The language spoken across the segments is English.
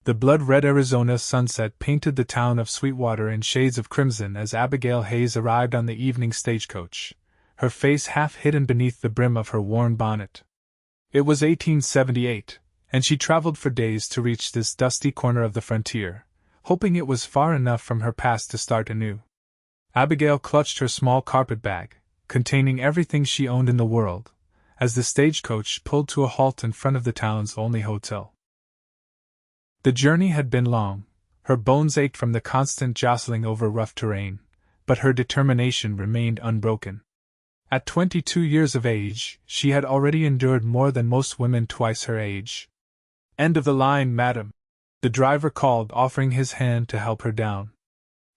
The blood-red Arizona sunset painted the town of Sweetwater in shades of crimson as Abigail Hayes arrived on the evening stagecoach, her face half hidden beneath the brim of her worn bonnet. It was 1878, and she traveled for days to reach this dusty corner of the frontier, hoping it was far enough from her past to start anew. Abigail clutched her small carpet bag, containing everything she owned in the world, as the stagecoach pulled to a halt in front of the town's only hotel. The journey had been long, her bones ached from the constant jostling over rough terrain, but her determination remained unbroken. At 22 years of age, she had already endured more than most women twice her age. "End of the line, madam," the driver called, offering his hand to help her down.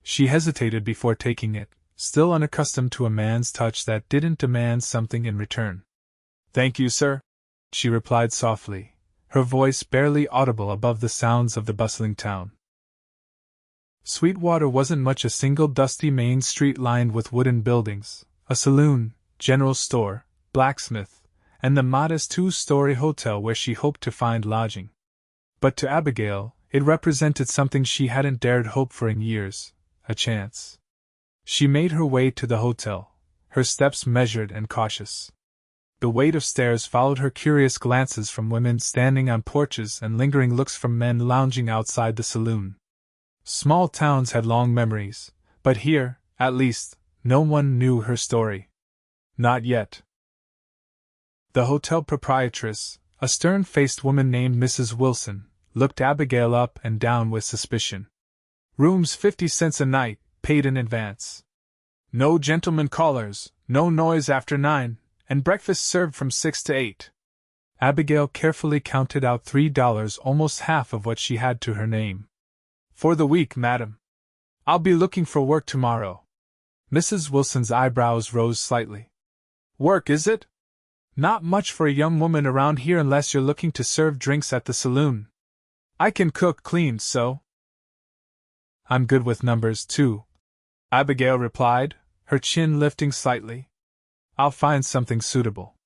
She hesitated before taking it, still unaccustomed to a man's touch that didn't demand something in return. "Thank you, sir," she replied softly, her voice barely audible above the sounds of the bustling town. Sweetwater wasn't much, a single dusty main street lined with wooden buildings, a saloon, general store, blacksmith, and the modest two-story hotel where she hoped to find lodging. But to Abigail, it represented something she hadn't dared hope for in years, a chance. She made her way to the hotel, her steps measured and cautious. The weight of stairs followed her curious glances from women standing on porches and lingering looks from men lounging outside the saloon. Small towns had long memories, but here, at least, no one knew her story. Not yet. The hotel proprietress, a stern-faced woman named Mrs. Wilson, looked Abigail up and down with suspicion. "Rooms 50 cents a night, paid in advance. No gentlemen callers, no noise after 9. And breakfast served from 6 to 8. Abigail carefully counted out $3, almost half of what she had to her name. "For the week, madam. I'll be looking for work tomorrow." Mrs. Wilson's eyebrows rose slightly. "Work, is it? Not much for a young woman around here unless you're looking to serve drinks at the saloon. I can cook, clean, so." "I'm good with numbers, too," Abigail replied, her chin lifting slightly. "I'll find something suitable."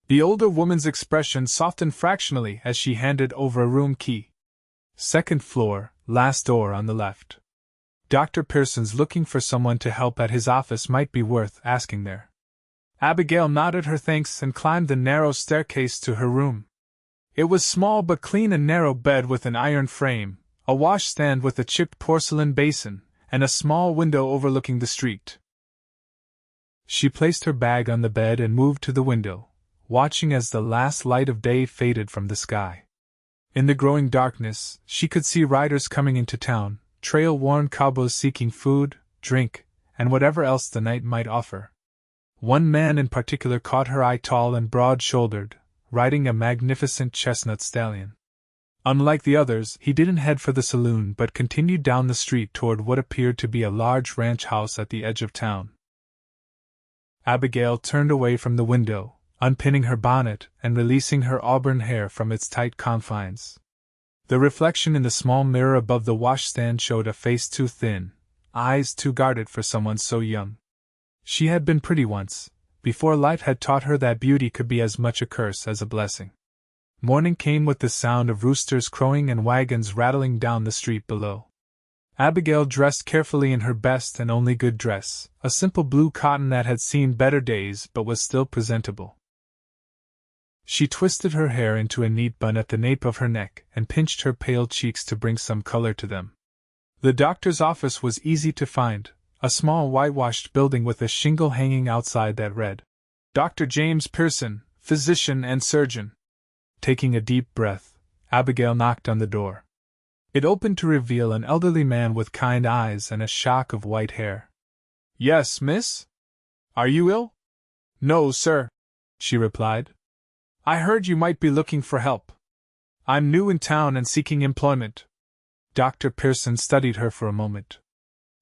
The older woman's expression softened fractionally as she handed over a room key. "Second floor, last door on the left. Dr. Pearson's looking for someone to help at his office, might be worth asking there." Abigail nodded her thanks and climbed the narrow staircase to her room. It was small but clean, a narrow bed with an iron frame, a washstand with a chipped porcelain basin, and a small window overlooking the street. She placed her bag on the bed and moved to the window, watching as the last light of day faded from the sky. In the growing darkness, she could see riders coming into town, trail-worn cowboys seeking food, drink, and whatever else the night might offer. One man in particular caught her eye, tall and broad-shouldered, riding a magnificent chestnut stallion. Unlike the others, he didn't head for the saloon but continued down the street toward what appeared to be a large ranch house at the edge of town. Abigail turned away from the window, unpinning her bonnet and releasing her auburn hair from its tight confines. The reflection in the small mirror above the washstand showed a face too thin, eyes too guarded for someone so young. She had been pretty once, before life had taught her that beauty could be as much a curse as a blessing. Morning came with the sound of roosters crowing and wagons rattling down the street below. Abigail dressed carefully in her best and only good dress, a simple blue cotton that had seen better days but was still presentable. She twisted her hair into a neat bun at the nape of her neck and pinched her pale cheeks to bring some color to them. The doctor's office was easy to find, a small whitewashed building with a shingle hanging outside that read, "Dr. James Pearson, Physician and Surgeon." Taking a deep breath, Abigail knocked on the door. It opened to reveal an elderly man with kind eyes and a shock of white hair. "Yes, miss? Are you ill?" "No, sir," she replied. "I heard you might be looking for help. I'm new in town and seeking employment." Dr. Pearson studied her for a moment.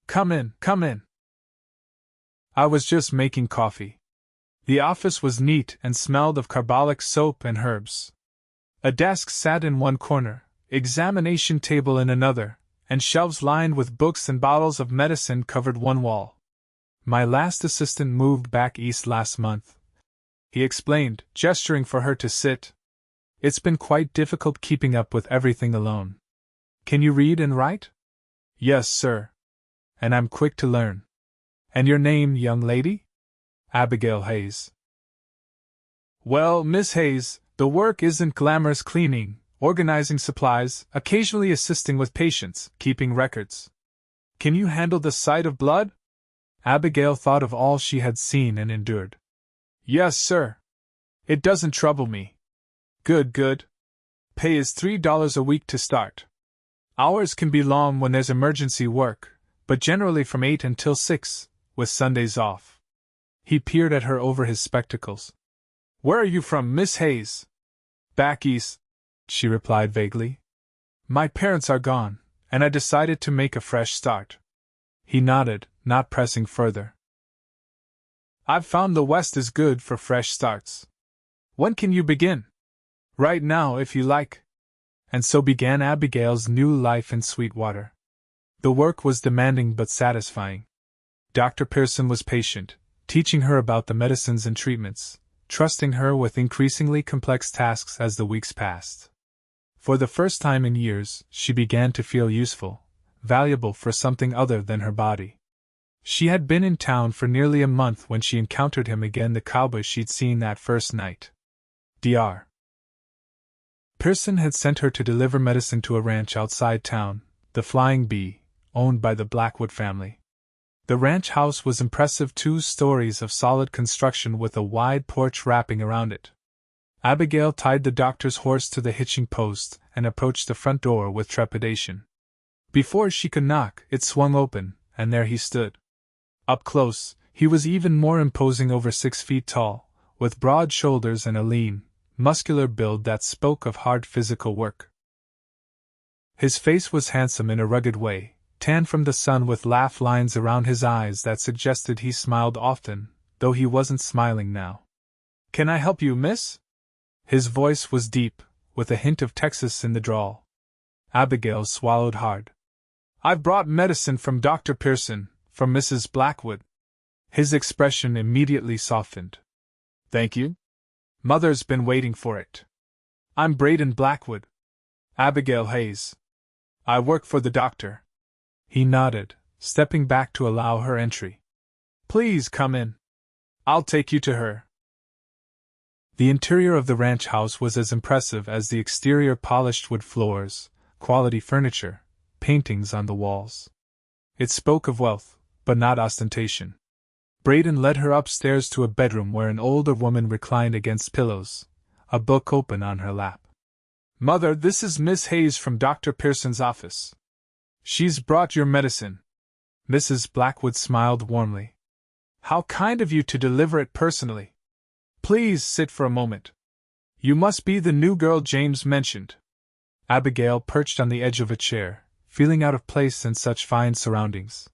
Come in, come in." "I was just making coffee." The office was neat and smelled of carbolic soap and herbs. A desk sat in one corner, examination table in another, and shelves lined with books and bottles of medicine covered one wall. "My last assistant moved back east last month," he explained, gesturing for her to sit. "It's been quite difficult keeping up with everything alone." Can you read and write? Yes, sir. And I'm quick to learn. And your name, young lady? Abigail Hayes. Well, Miss Hayes, the work isn't glamorous: cleaning, organizing supplies, occasionally assisting with patients, keeping records. Can you handle the sight of blood? Abigail thought of all she had seen and endured. Yes, sir. It doesn't trouble me. Good, good. Pay is $3 a week to start. Hours can be long when there's emergency work, but generally from 8 until 6, with Sundays off. He peered at her over his spectacles. Where are you from, Miss Hayes? Back east, she replied vaguely. My parents are gone, and I decided to make a fresh start. He nodded, not pressing further. I've found the West is good for fresh starts. When can you begin? Right now, if you like. And so began Abigail's new life in Sweetwater. The work was demanding but satisfying. Dr. Pearson was patient, teaching her about the medicines and treatments, trusting her with increasingly complex tasks as the weeks passed. For the first time in years, she began to feel useful, valuable for something other than her body. She had been in town for nearly a month when she encountered him again, the cowboy she'd seen that first night. Dr. Pearson had sent her to deliver medicine to a ranch outside town, the Flying Bee, owned by the Blackwood family. The ranch house was impressive, 2 stories of solid construction with a wide porch wrapping around it. Abigail tied the doctor's horse to the hitching post and approached the front door with trepidation. Before she could knock, it swung open, and there he stood. Up close, he was even more imposing, over 6 feet tall, with broad shoulders and a lean, muscular build that spoke of hard physical work. His face was handsome in a rugged way, tan from the sun, with laugh lines around his eyes that suggested he smiled often, though he wasn't smiling now. Can I help you, miss? His voice was deep, with a hint of Texas in the drawl. Abigail swallowed hard. I've brought medicine from Dr. Pearson, for Mrs. Blackwood. His expression immediately softened. Thank you. Mother's been waiting for it. I'm Brayden Blackwood. Abigail Hayes. I work for the doctor. He nodded, stepping back to allow her entry. Please come in. I'll take you to her. The interior of the ranch house was as impressive as the exterior: polished wood floors, quality furniture, paintings on the walls. It spoke of wealth, but not ostentation. Brayden led her upstairs to a bedroom where an older woman reclined against pillows, a book open on her lap. Mother, this is Miss Hayes from Dr. Pearson's office. She's brought your medicine. Mrs. Blackwood smiled warmly. How kind of you to deliver it personally. Please sit for a moment. You must be the new girl James mentioned. Abigail perched on the edge of a chair, feeling out of place in such fine surroundings.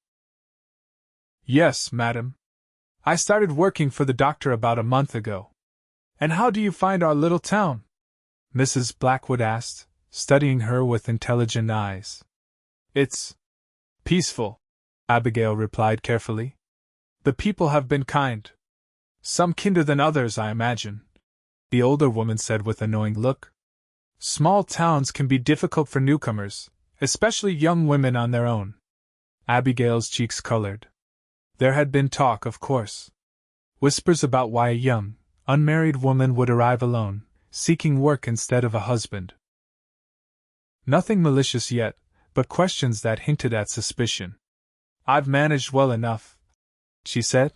Yes, madam. I started working for the doctor about a month ago. And how do you find our little town? Mrs. Blackwood asked, studying her with intelligent eyes. It's peaceful, Abigail replied carefully. The people have been kind. Some kinder than others, I imagine, the older woman said with a knowing look. Small towns can be difficult for newcomers, especially young women on their own. Abigail's cheeks colored. There had been talk, of course. Whispers about why a young, unmarried woman would arrive alone, seeking work instead of a husband. Nothing malicious yet, but questions that hinted at suspicion. I've managed well enough, she said.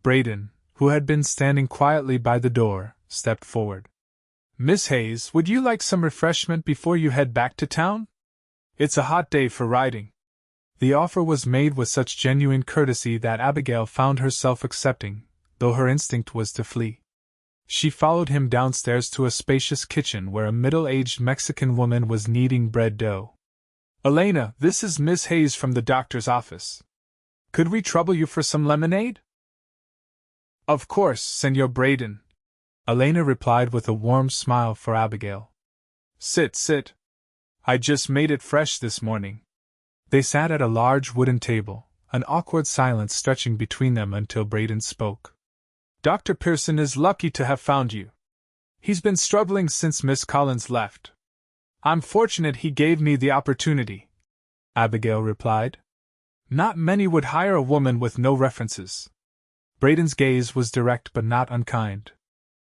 Brayden, who had been standing quietly by the door, stepped forward. Miss Hayes, would you like some refreshment before you head back to town? It's a hot day for riding. The offer was made with such genuine courtesy that Abigail found herself accepting, though her instinct was to flee. She followed him downstairs to a spacious kitchen where a middle-aged Mexican woman was kneading bread dough. Elena, this is Miss Hayes from the doctor's office. Could we trouble you for some lemonade? Of course, Senor Brayden, Elena replied with a warm smile for Abigail. Sit, sit. I just made it fresh this morning. They sat at a large wooden table, an awkward silence stretching between them until Brayden spoke. Dr. Pearson is lucky to have found you. He's been struggling since Miss Collins left. I'm fortunate he gave me the opportunity, Abigail replied. Not many would hire a woman with no references. Brayden's gaze was direct but not unkind.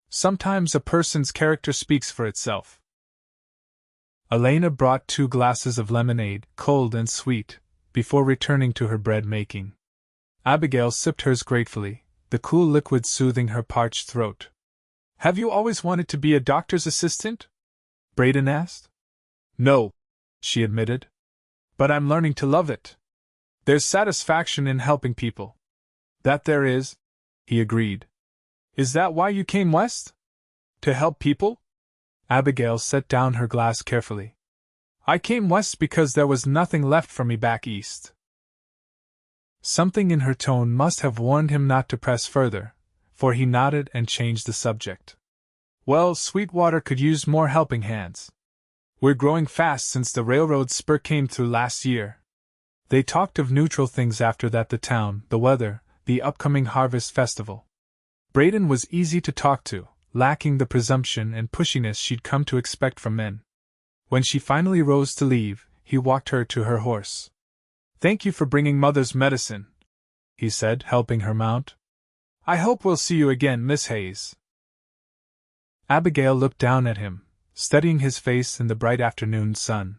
Sometimes a person's character speaks for itself. Elena brought 2 glasses of lemonade, cold and sweet, before returning to her bread making. Abigail sipped hers gratefully, the cool liquid soothing her parched throat. Have you always wanted to be a doctor's assistant? Brayden asked. No, she admitted. But I'm learning to love it. There's satisfaction in helping people. That there is, he agreed. Is that why you came west? To help people? Abigail set down her glass carefully. I came west because there was nothing left for me back east. Something in her tone must have warned him not to press further, for he nodded and changed the subject. Well, Sweetwater could use more helping hands. We're growing fast since the railroad spur came through last year. They talked of neutral things after that: the town, the weather, the upcoming harvest festival. Brayden was easy to talk to, lacking the presumption and pushiness she'd come to expect from men. When she finally rose to leave, he walked her to her horse. Thank you for bringing Mother's medicine, he said, helping her mount. I hope we'll see you again, Miss Hayes. Abigail looked down at him, studying his face in the bright afternoon sun.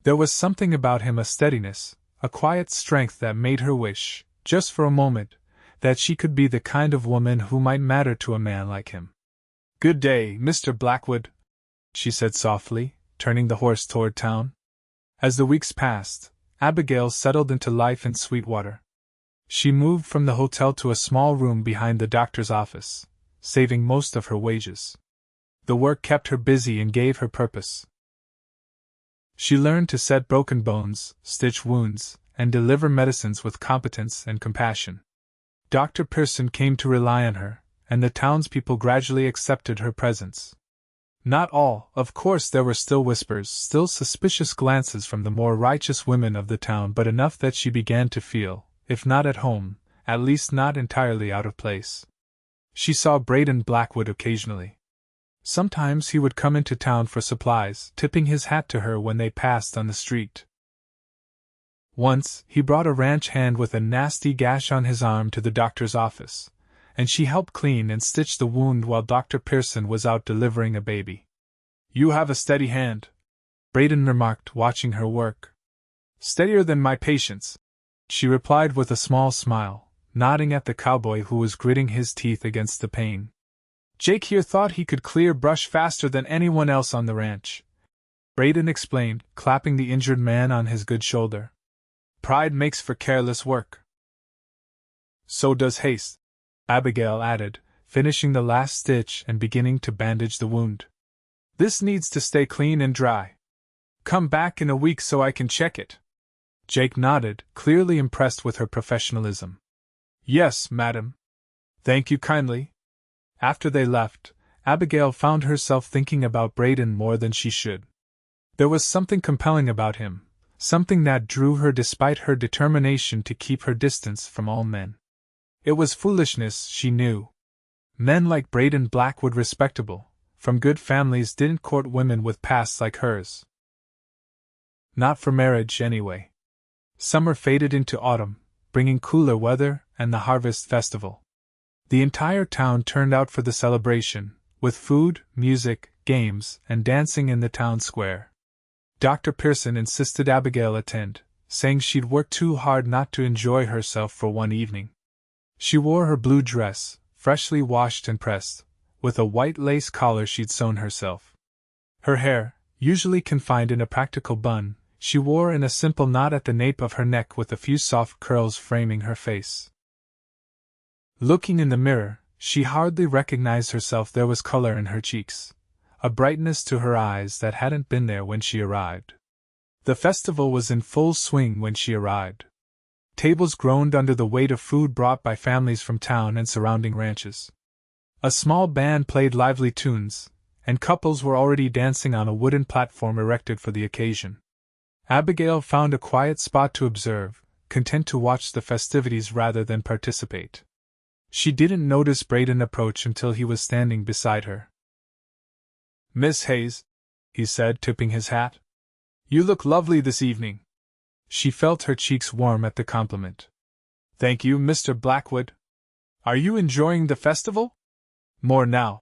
There was something about him, a steadiness, a quiet strength that made her wish, just for a moment, that she could be the kind of woman who might matter to a man like him. Good day, Mr. Blackwood, she said softly, turning the horse toward town. As the weeks passed, Abigail settled into life in Sweetwater. She moved from the hotel to a small room behind the doctor's office, saving most of her wages. The work kept her busy and gave her purpose. She learned to set broken bones, stitch wounds, and deliver medicines with competence and compassion. Dr. Pearson came to rely on her, and the townspeople gradually accepted her presence. Not all, of course. There were still whispers, still suspicious glances from the more righteous women of the town, but enough that she began to feel, if not at home, at least not entirely out of place. She saw Brayden Blackwood occasionally. Sometimes he would come into town for supplies, tipping his hat to her when they passed on the street. Once, he brought a ranch hand with a nasty gash on his arm to the doctor's office, and she helped clean and stitch the wound while Dr. Pearson was out delivering a baby. You have a steady hand, Brayden remarked, watching her work. Steadier than my patient's, she replied with a small smile, nodding at the cowboy who was gritting his teeth against the pain. Jake here thought he could clear brush faster than anyone else on the ranch, Brayden explained, clapping the injured man on his good shoulder. Pride makes for careless work. So does haste, Abigail added, finishing the last stitch and beginning to bandage the wound. This needs to stay clean and dry. Come back in a week so I can check it. Jake nodded, clearly impressed with her professionalism. Yes, madam. Thank you kindly. After they left, Abigail found herself thinking about Brayden more than she should. There was something compelling about him, something that drew her despite her determination to keep her distance from all men. It was foolishness, she knew. Men like Brayden Blackwood, respectable, from good families, didn't court women with pasts like hers. Not for marriage, anyway. Summer faded into autumn, bringing cooler weather and the harvest festival. The entire town turned out for the celebration, with food, music, games, and dancing in the town square. Dr. Pearson insisted Abigail attend, saying she'd worked too hard not to enjoy herself for one evening. She wore her blue dress, freshly washed and pressed, with a white lace collar she'd sewn herself. Her hair, usually confined in a practical bun, she wore in a simple knot at the nape of her neck with a few soft curls framing her face. Looking in the mirror, she hardly recognized herself. There was color in her cheeks, a brightness to her eyes that hadn't been there when she arrived. The festival was in full swing when she arrived. Tables groaned under the weight of food brought by families from town and surrounding ranches. A small band played lively tunes, and couples were already dancing on a wooden platform erected for the occasion. Abigail found a quiet spot to observe, content to watch the festivities rather than participate. She didn't notice Brayden approach until he was standing beside her. Miss Hayes, he said, tipping his hat. You look lovely this evening. She felt her cheeks warm at the compliment. Thank you, Mr. Blackwood. Are you enjoying the festival? More now,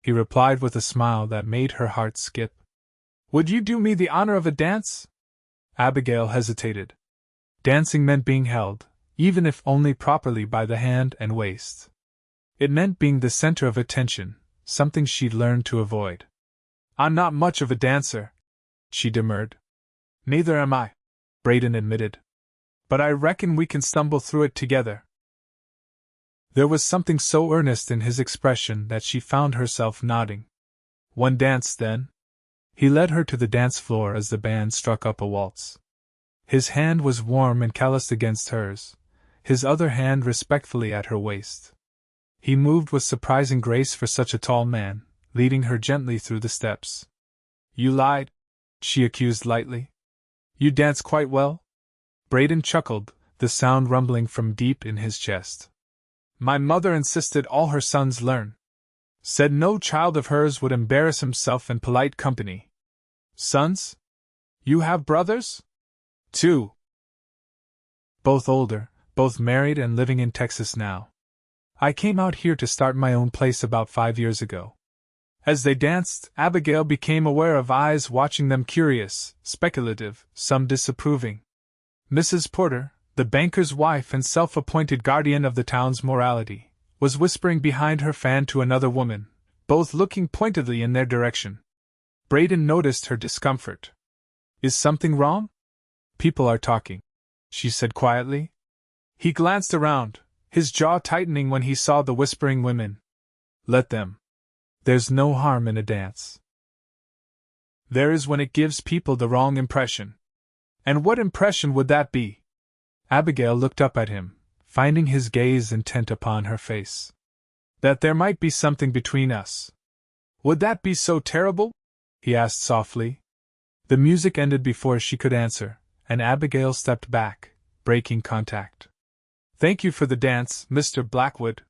he replied with a smile that made her heart skip. Would you do me the honor of a dance? Abigail hesitated. Dancing meant being held, even if only properly, by the hand and waist. It meant being the center of attention, something she'd learned to avoid. I'm not much of a dancer, she demurred. Neither am I, Brayden admitted. But I reckon we can stumble through it together. There was something so earnest in his expression that she found herself nodding. One dance, then? He led her to the dance floor as the band struck up a waltz. His hand was warm and calloused against hers, his other hand respectfully at her waist. He moved with surprising grace for such a tall man, leading her gently through the steps. You lied, she accused lightly. You dance quite well? Brayden chuckled, the sound rumbling from deep in his chest. My mother insisted all her sons learn. Said no child of hers would embarrass himself in polite company. Sons? You have brothers? 2. Both older, both married and living in Texas now. I came out here to start my own place about 5 years ago. As they danced, Abigail became aware of eyes watching them, curious, speculative, some disapproving. Mrs. Porter, the banker's wife and self-appointed guardian of the town's morality, was whispering behind her fan to another woman, both looking pointedly in their direction. Brayden noticed her discomfort. Is something wrong? People are talking, she said quietly. He glanced around, his jaw tightening when he saw the whispering women. Let them. There's no harm in a dance. There is when it gives people the wrong impression. And what impression would that be? Abigail looked up at him, finding his gaze intent upon her face. That there might be something between us. Would that be so terrible? He asked softly. The music ended before she could answer, and Abigail stepped back, breaking contact. Thank you for the dance, Mr. Blackwood.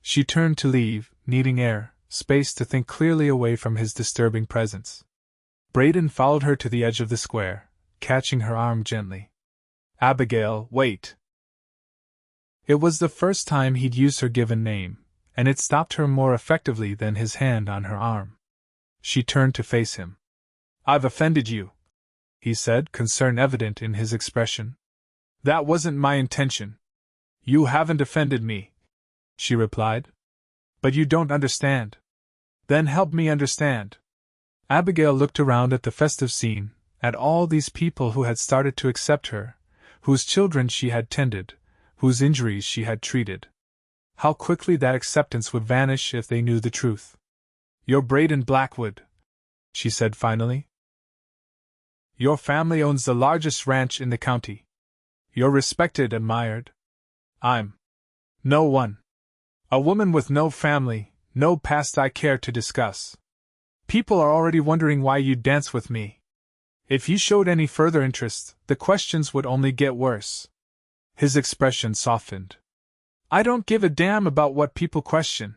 She turned to leave, needing air, space to think clearly away from his disturbing presence. Brayden followed her to the edge of the square, catching her arm gently. Abigail, wait. It was the first time he'd used her given name, and it stopped her more effectively than his hand on her arm. She turned to face him. I've offended you, he said, concern evident in his expression. That wasn't my intention. You haven't offended me, she replied. But you don't understand. Then help me understand. Abigail looked around at the festive scene, at all these people who had started to accept her, whose children she had tended, whose injuries she had treated. How quickly that acceptance would vanish if they knew the truth. You're Brayden Blackwood, she said finally. Your family owns the largest ranch in the county. You're respected, admired. I'm no one. A woman with no family, no past I care to discuss. People are already wondering why you'd dance with me. If you showed any further interest, the questions would only get worse. His expression softened. I don't give a damn about what people question.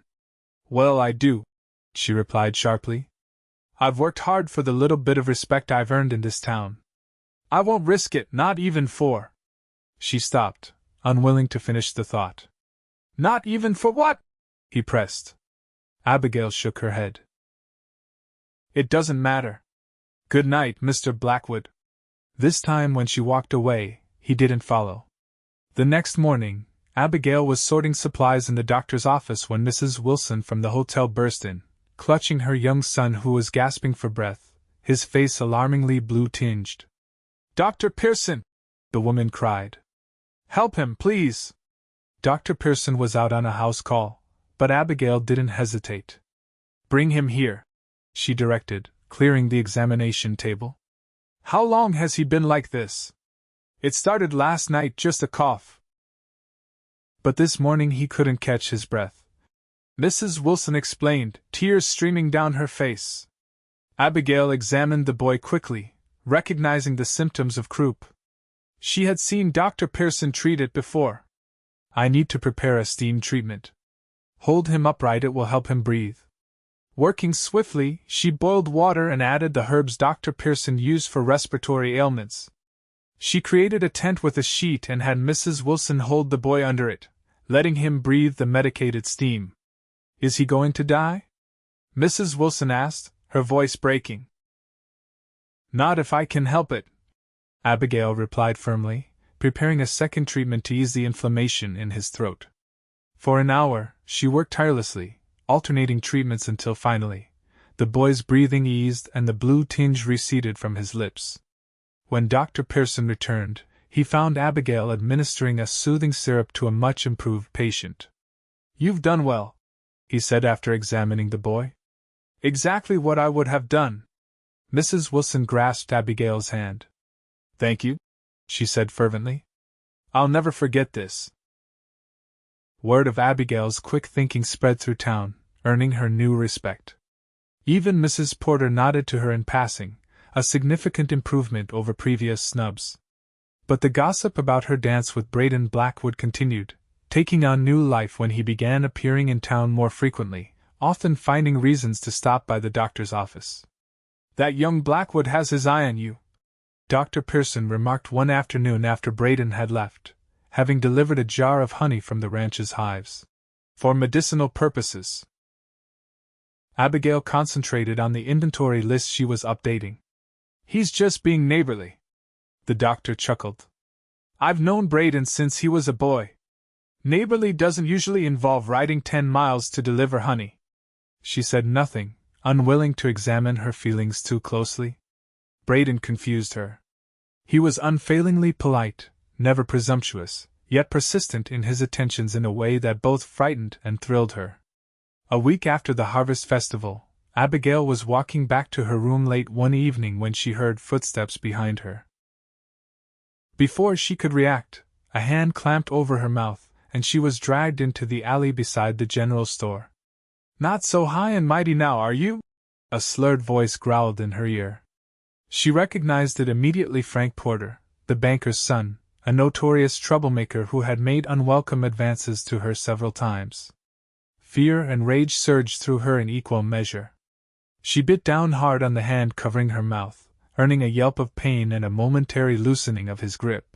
Well, I do, she replied sharply. I've worked hard for the little bit of respect I've earned in this town. I won't risk it, not even for. She stopped, unwilling to finish the thought. Not even for what? He pressed. Abigail shook her head. It doesn't matter. Good night, Mr. Blackwood. This time when she walked away, he didn't follow. The next morning, Abigail was sorting supplies in the doctor's office when Mrs. Wilson from the hotel burst in, clutching her young son who was gasping for breath, his face alarmingly blue-tinged. Dr. Pearson! The woman cried. Help him, please! Dr. Pearson was out on a house call, but Abigail didn't hesitate. Bring him here, she directed, clearing the examination table. How long has he been like this? It started last night, just a cough. But this morning he couldn't catch his breath. Mrs. Wilson explained, tears streaming down her face. Abigail examined the boy quickly, recognizing the symptoms of croup. She had seen Dr. Pearson treat it before. I need to prepare a steam treatment. Hold him upright, it will help him breathe. Working swiftly, she boiled water and added the herbs Dr. Pearson used for respiratory ailments. She created a tent with a sheet and had Mrs. Wilson hold the boy under it, letting him breathe the medicated steam. "Is he going to die?" Mrs. Wilson asked, her voice breaking. "Not if I can help it," Abigail replied firmly, preparing a second treatment to ease the inflammation in his throat. For an hour, she worked tirelessly, alternating treatments until finally, the boy's breathing eased and the blue tinge receded from his lips. When Dr. Pearson returned, he found Abigail administering a soothing syrup to a much improved patient. "You've done well," he said after examining the boy. "Exactly what I would have done." Mrs. Wilson grasped Abigail's hand. "Thank you," she said fervently. "I'll never forget this." Word of Abigail's quick thinking spread through town, earning her new respect. Even Mrs. Porter nodded to her in passing, a significant improvement over previous snubs. But the gossip about her dance with Brayden Blackwood continued, taking on new life when he began appearing in town more frequently, often finding reasons to stop by the doctor's office. "That young Blackwood has his eye on you," Dr. Pearson remarked one afternoon after Brayden had left, having delivered a jar of honey from the ranch's hives. "For medicinal purposes." Abigail concentrated on the inventory list she was updating. "He's just being neighborly," the doctor chuckled. "I've known Brayden since he was a boy. Neighborly doesn't usually involve riding 10 miles to deliver honey." She said nothing, unwilling to examine her feelings too closely. Brayden confused her. He was unfailingly polite, never presumptuous, yet persistent in his attentions in a way that both frightened and thrilled her. A week after the harvest festival, Abigail was walking back to her room late one evening when she heard footsteps behind her. Before she could react, a hand clamped over her mouth, and she was dragged into the alley beside the general store. "Not so high and mighty now, are you?" a slurred voice growled in her ear. She recognized it immediately. Frank Porter, the banker's son, a notorious troublemaker who had made unwelcome advances to her several times. Fear and rage surged through her in equal measure. She bit down hard on the hand covering her mouth, earning a yelp of pain and a momentary loosening of his grip.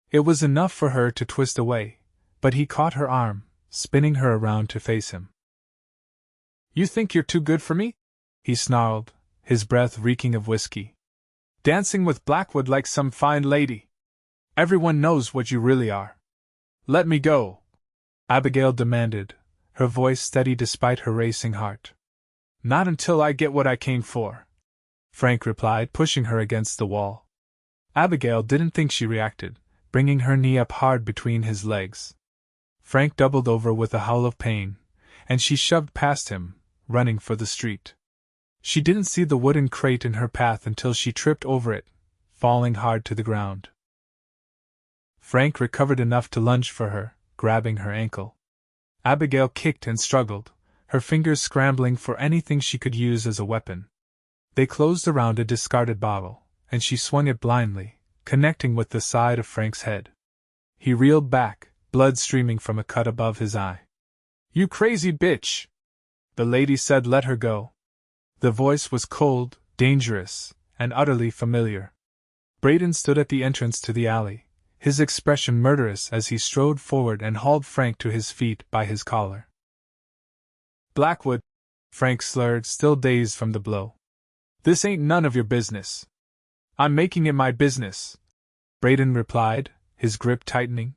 It was enough for her to twist away, but he caught her arm, spinning her around to face him. "You think you're too good for me?" he snarled, his breath reeking of whiskey. "Dancing with Blackwood like some fine lady. Everyone knows what you really are." "Let me go," Abigail demanded, her voice steady despite her racing heart. "Not until I get what I came for," Frank replied, pushing her against the wall. Abigail didn't think she reacted, bringing her knee up hard between his legs. Frank doubled over with a howl of pain, and she shoved past him, running for the street. She didn't see the wooden crate in her path until she tripped over it, falling hard to the ground. Frank recovered enough to lunge for her, grabbing her ankle. Abigail kicked and struggled, her fingers scrambling for anything she could use as a weapon. They closed around a discarded bottle, and she swung it blindly, connecting with the side of Frank's head. He reeled back, blood streaming from a cut above his eye. "You crazy bitch!" the lady said. "Let her go." The voice was cold, dangerous, and utterly familiar. Brayden stood at the entrance to the alley, his expression murderous as he strode forward and hauled Frank to his feet by his collar. "Blackwood," Frank slurred, still dazed from the blow. "This ain't none of your business." "I'm making it my business," Brayden replied, his grip tightening.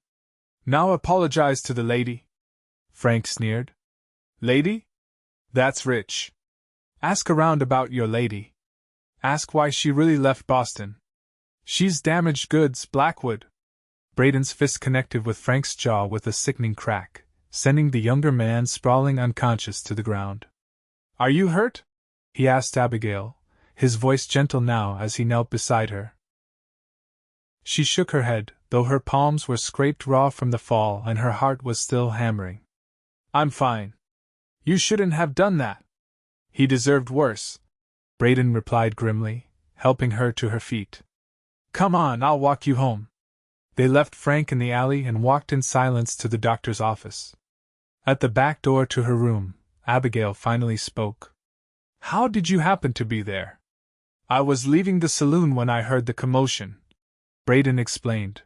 "Now apologize to the lady," Frank sneered. "Lady? That's rich. Ask around about your lady. Ask why she really left Boston. She's damaged goods, Blackwood." Brayden's fist connected with Frank's jaw with a sickening crack, sending the younger man sprawling unconscious to the ground. "Are you hurt?" he asked Abigail, his voice gentle now as he knelt beside her. She shook her head, though her palms were scraped raw from the fall and her heart was still hammering. "I'm fine. You shouldn't have done that. He deserved worse," Brayden replied grimly, helping her to her feet. "Come on, I'll walk you home." They left Frank in the alley and walked in silence to the doctor's office. At the back door to her room, Abigail finally spoke. How did you happen to be there? I was leaving the saloon when I heard the commotion, Brayden explained.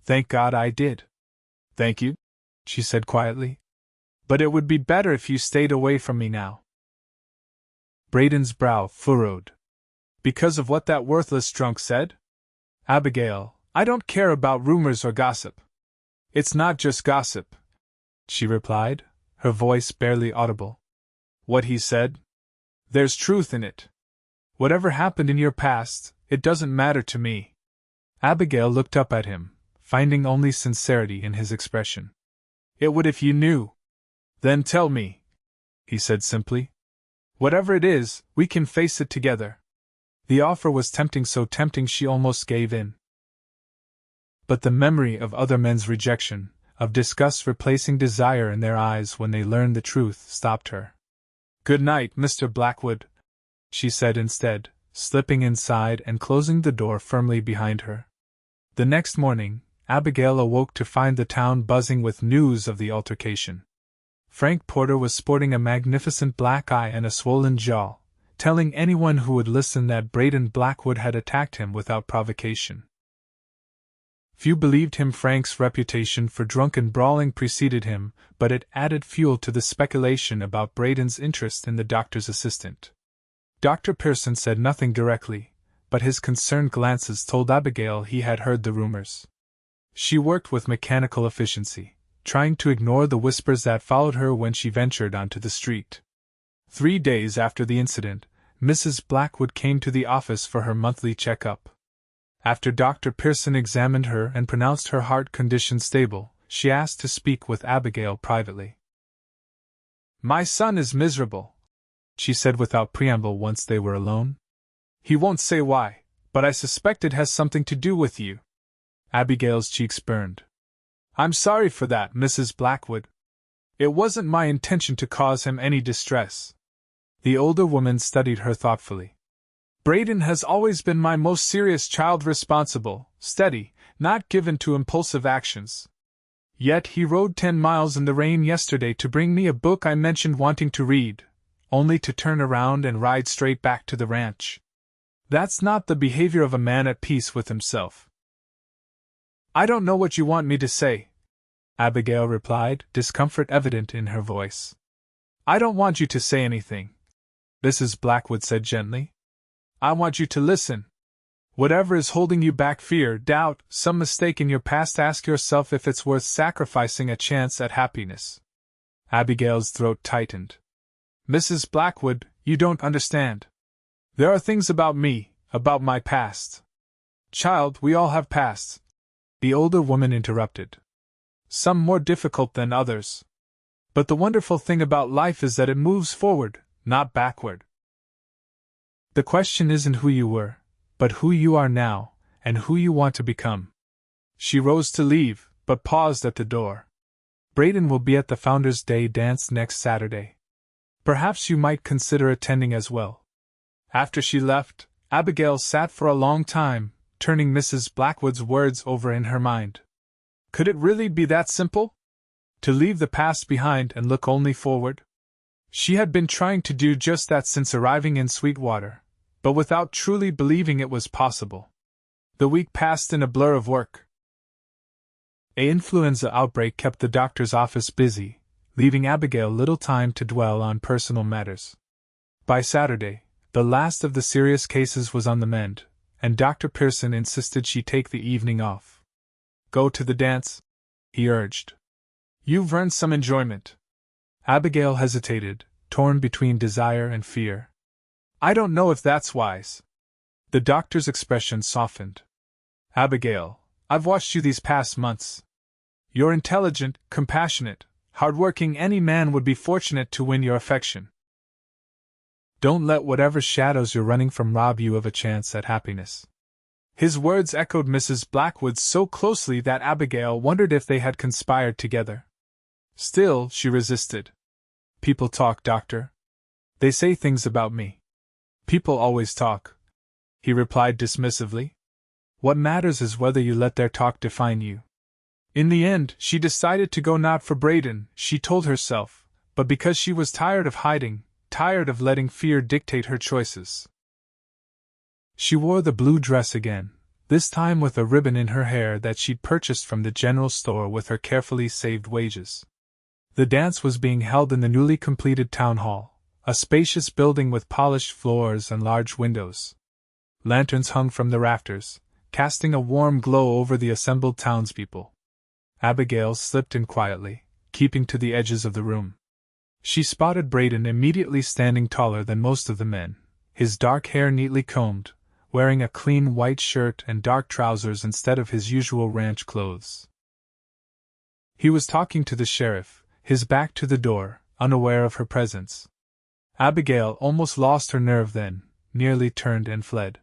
Thank God I did. Thank you, she said quietly. But it would be better if you stayed away from me now. Brayden's brow furrowed. Because of what that worthless drunk said? Abigail, I don't care about rumors or gossip. It's not just gossip, she replied, her voice barely audible. What he said? There's truth in it. Whatever happened in your past, it doesn't matter to me. Abigail looked up at him, finding only sincerity in his expression. It would if you knew. Then tell me, he said simply. Whatever it is, we can face it together. The offer was tempting, so tempting she almost gave in. But the memory of other men's rejection, of disgust replacing desire in their eyes when they learned the truth, stopped her. Good night, Mr. Blackwood, she said instead, slipping inside and closing the door firmly behind her. The next morning, Abigail awoke to find the town buzzing with news of the altercation. Frank Porter was sporting a magnificent black eye and a swollen jaw, telling anyone who would listen that Brayden Blackwood had attacked him without provocation. Few believed him. Frank's reputation for drunken brawling preceded him, but it added fuel to the speculation about Brayden's interest in the doctor's assistant. Dr. Pearson said nothing directly, but his concerned glances told Abigail he had heard the rumors. She worked with mechanical efficiency, trying to ignore the whispers that followed her when she ventured onto the street. 3 days after the incident, Mrs. Blackwood came to the office for her monthly checkup. After Dr. Pearson examined her and pronounced her heart condition stable, she asked to speak with Abigail privately. My son is miserable, she said without preamble once they were alone. He won't say why, but I suspect it has something to do with you. Abigail's cheeks burned. I'm sorry for that, Mrs. Blackwood. It wasn't my intention to cause him any distress. The older woman studied her thoughtfully. Brayden has always been my most serious child, responsible, steady, not given to impulsive actions. Yet he rode 10 miles in the rain yesterday to bring me a book I mentioned wanting to read, only to turn around and ride straight back to the ranch. That's not the behavior of a man at peace with himself. I don't know what you want me to say, Abigail replied, discomfort evident in her voice. I don't want you to say anything, Mrs. Blackwood said gently. I want you to listen. Whatever is holding you back, fear, doubt, some mistake in your past, ask yourself if it's worth sacrificing a chance at happiness. Abigail's throat tightened. Mrs. Blackwood, you don't understand. There are things about me, about my past. Child, we all have pasts, the older woman interrupted. Some more difficult than others. But the wonderful thing about life is that it moves forward, not backward. The question isn't who you were, but who you are now, and who you want to become. She rose to leave, but paused at the door. Brayden will be at the Founders' Day dance next Saturday. Perhaps you might consider attending as well. After she left, Abigail sat for a long time, turning Mrs. Blackwood's words over in her mind. Could it really be that simple? To leave the past behind and look only forward? She had been trying to do just that since arriving in Sweetwater, but without truly believing it was possible. The week passed in a blur of work. An influenza outbreak kept the doctor's office busy, leaving Abigail little time to dwell on personal matters. By Saturday, the last of the serious cases was on the mend, and Dr. Pearson insisted she take the evening off. Go to the dance, he urged. You've earned some enjoyment. Abigail hesitated, torn between desire and fear. I don't know if that's wise. The doctor's expression softened. Abigail, I've watched you these past months. You're intelligent, compassionate, hardworking. Any man would be fortunate to win your affection. Don't let whatever shadows you're running from rob you of a chance at happiness. His words echoed Mrs. Blackwood's so closely that Abigail wondered if they had conspired together. Still, she resisted. People talk, doctor. They say things about me. People always talk, he replied dismissively. What matters is whether you let their talk define you. In the end, she decided to go, not for Brayden, she told herself, but because she was tired of hiding, tired of letting fear dictate her choices. She wore the blue dress again, this time with a ribbon in her hair that she'd purchased from the general store with her carefully saved wages. The dance was being held in the newly completed town hall, a spacious building with polished floors and large windows. Lanterns hung from the rafters, casting a warm glow over the assembled townspeople. Abigail slipped in quietly, keeping to the edges of the room. She spotted Brayden immediately standing taller than most of the men, his dark hair neatly combed, wearing a clean white shirt and dark trousers instead of his usual ranch clothes. He was talking to the sheriff, his back to the door, unaware of her presence. Abigail almost lost her nerve then, nearly turned and fled.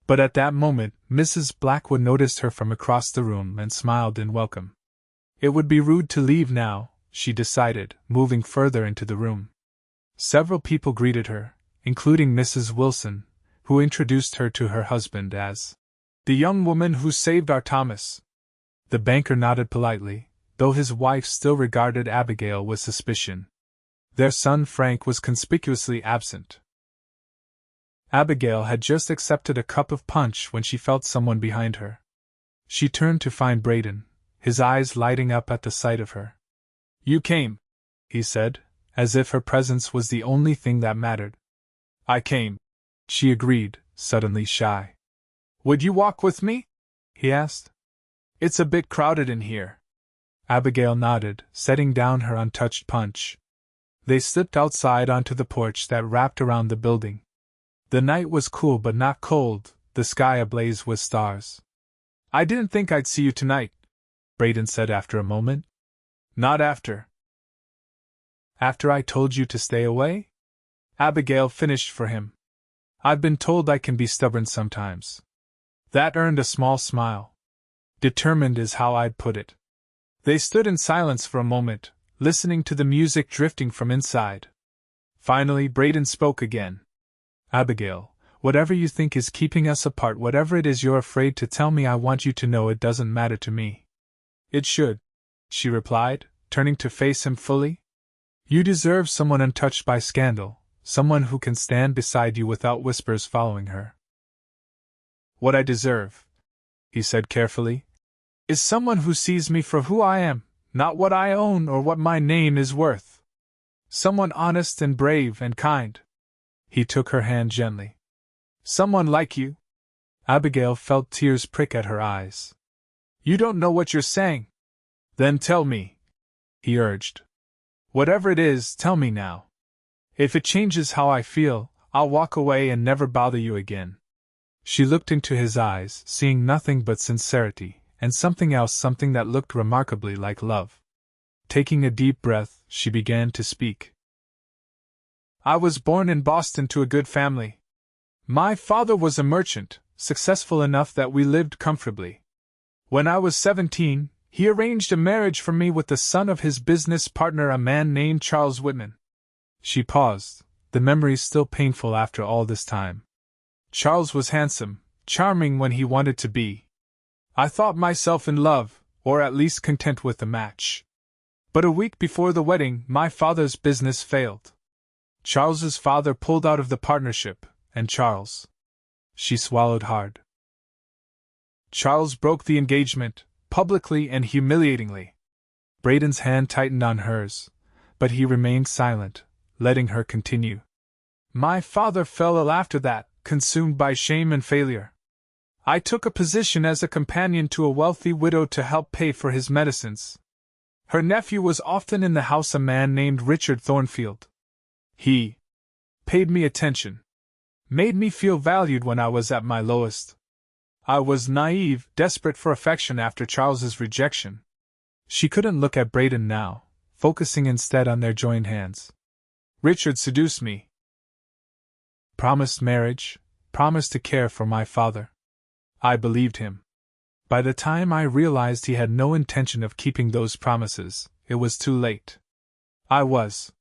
But at that moment, Mrs. Blackwood noticed her from across the room and smiled in welcome. It would be rude to leave now, she decided, moving further into the room. Several people greeted her, including Mrs. Wilson, who introduced her to her husband as the young woman who saved our Thomas. The banker nodded politely, though his wife still regarded Abigail with suspicion. Their son Frank was conspicuously absent. Abigail had just accepted a cup of punch when she felt someone behind her. She turned to find Brayden, his eyes lighting up at the sight of her. "You came," he said, as if her presence was the only thing that mattered. "I came," she agreed, suddenly shy. "Would you walk with me?" he asked. "It's a bit crowded in here." Abigail nodded, setting down her untouched punch. They slipped outside onto the porch that wrapped around the building. The night was cool but not cold, the sky ablaze with stars. "I didn't think I'd see you tonight," Brayden said after a moment. "Not after." "After I told you to stay away?" Abigail finished for him. "I've been told I can be stubborn sometimes." That earned a small smile. Determined is how I'd put it. They stood in silence for a moment, listening to the music drifting from inside. Finally, Brayden spoke again. "Abigail, whatever you think is keeping us apart, whatever it is you're afraid to tell me, I want you to know it doesn't matter to me." "It should," she replied, turning to face him fully. "You deserve someone untouched by scandal, someone who can stand beside you without whispers following her." "What I deserve," he said carefully, "is someone who sees me for who I am, not what I own or what my name is worth. Someone honest and brave and kind." He took her hand gently. "Someone like you." Abigail felt tears prick at her eyes. "You don't know what you're saying." "Then tell me," he urged. "Whatever it is, tell me now. If it changes how I feel, I'll walk away and never bother you again." She looked into his eyes, seeing nothing but sincerity, and something else, something that looked remarkably like love. Taking a deep breath, she began to speak. "I was born in Boston to a good family. My father was a merchant, successful enough that we lived comfortably. When I was 17, he arranged a marriage for me with the son of his business partner, a man named Charles Whitman." She paused, the memories still painful after all this time. "Charles was handsome, charming when he wanted to be. I thought myself in love, or at least content with the match. But a week before the wedding, my father's business failed. Charles's father pulled out of the partnership, and Charles—" She swallowed hard. "Charles broke the engagement, publicly and humiliatingly." Brayden's hand tightened on hers, but he remained silent, letting her continue. "My father fell ill after that, consumed by shame and failure. I took a position as a companion to a wealthy widow to help pay for his medicines. Her nephew was often in the house, a man named Richard Thornfield. He paid me attention, made me feel valued when I was at my lowest. I was naive, desperate for affection after Charles's rejection." She couldn't look at Brayden now, focusing instead on their joined hands. "Richard seduced me. Promised marriage, promised to care for my father. I believed him. By the time I realized he had no intention of keeping those promises, it was too late. I was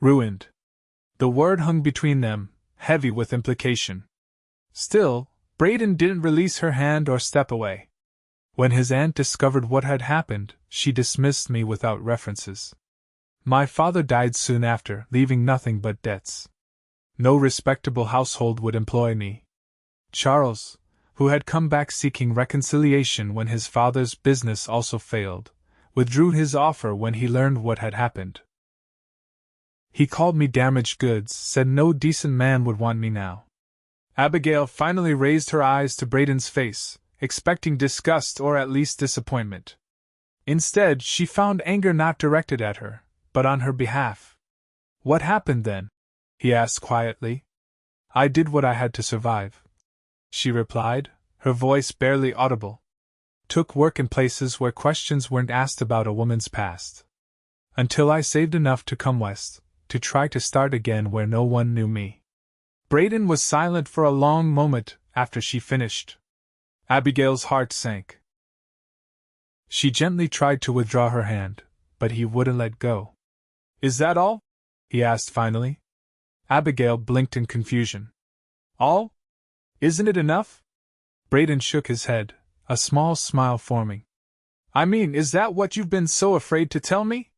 ruined." The word hung between them, heavy with implication. Still, Brayden didn't release her hand or step away. "When his aunt discovered what had happened, she dismissed me without references. My father died soon after, leaving nothing but debts. No respectable household would employ me. Charles, who had come back seeking reconciliation when his father's business also failed, withdrew his offer when he learned what had happened. He called me damaged goods, said no decent man would want me now. Abigail finally raised her eyes to Brayden's face, expecting disgust or at least disappointment. Instead, she found anger not directed at her, but on her behalf. What happened then? He asked quietly. I did what I had to survive, she replied, her voice barely audible. Took work in places where questions weren't asked about a woman's past. Until I saved enough to come west, to try to start again where no one knew me. Brayden was silent for a long moment after she finished. Abigail's heart sank. She gently tried to withdraw her hand, but he wouldn't let go. Is that all? He asked finally. Abigail blinked in confusion. All? Isn't it enough? Brayden shook his head, a small smile forming. I mean, is that what you've been so afraid to tell me?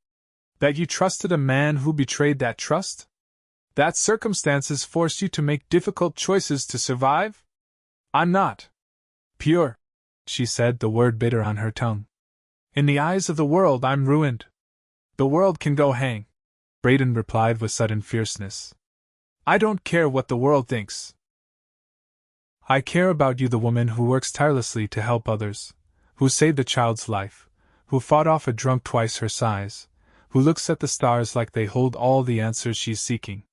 That you trusted a man who betrayed that trust? That circumstances forced you to make difficult choices to survive? I'm not pure, she said, the word bitter on her tongue. In the eyes of the world, I'm ruined. The world can go hang, Brayden replied with sudden fierceness. I don't care what the world thinks. I care about you, the woman who works tirelessly to help others, who saved a child's life, who fought off a drunk twice her size, who looks at the stars like they hold all the answers she's seeking.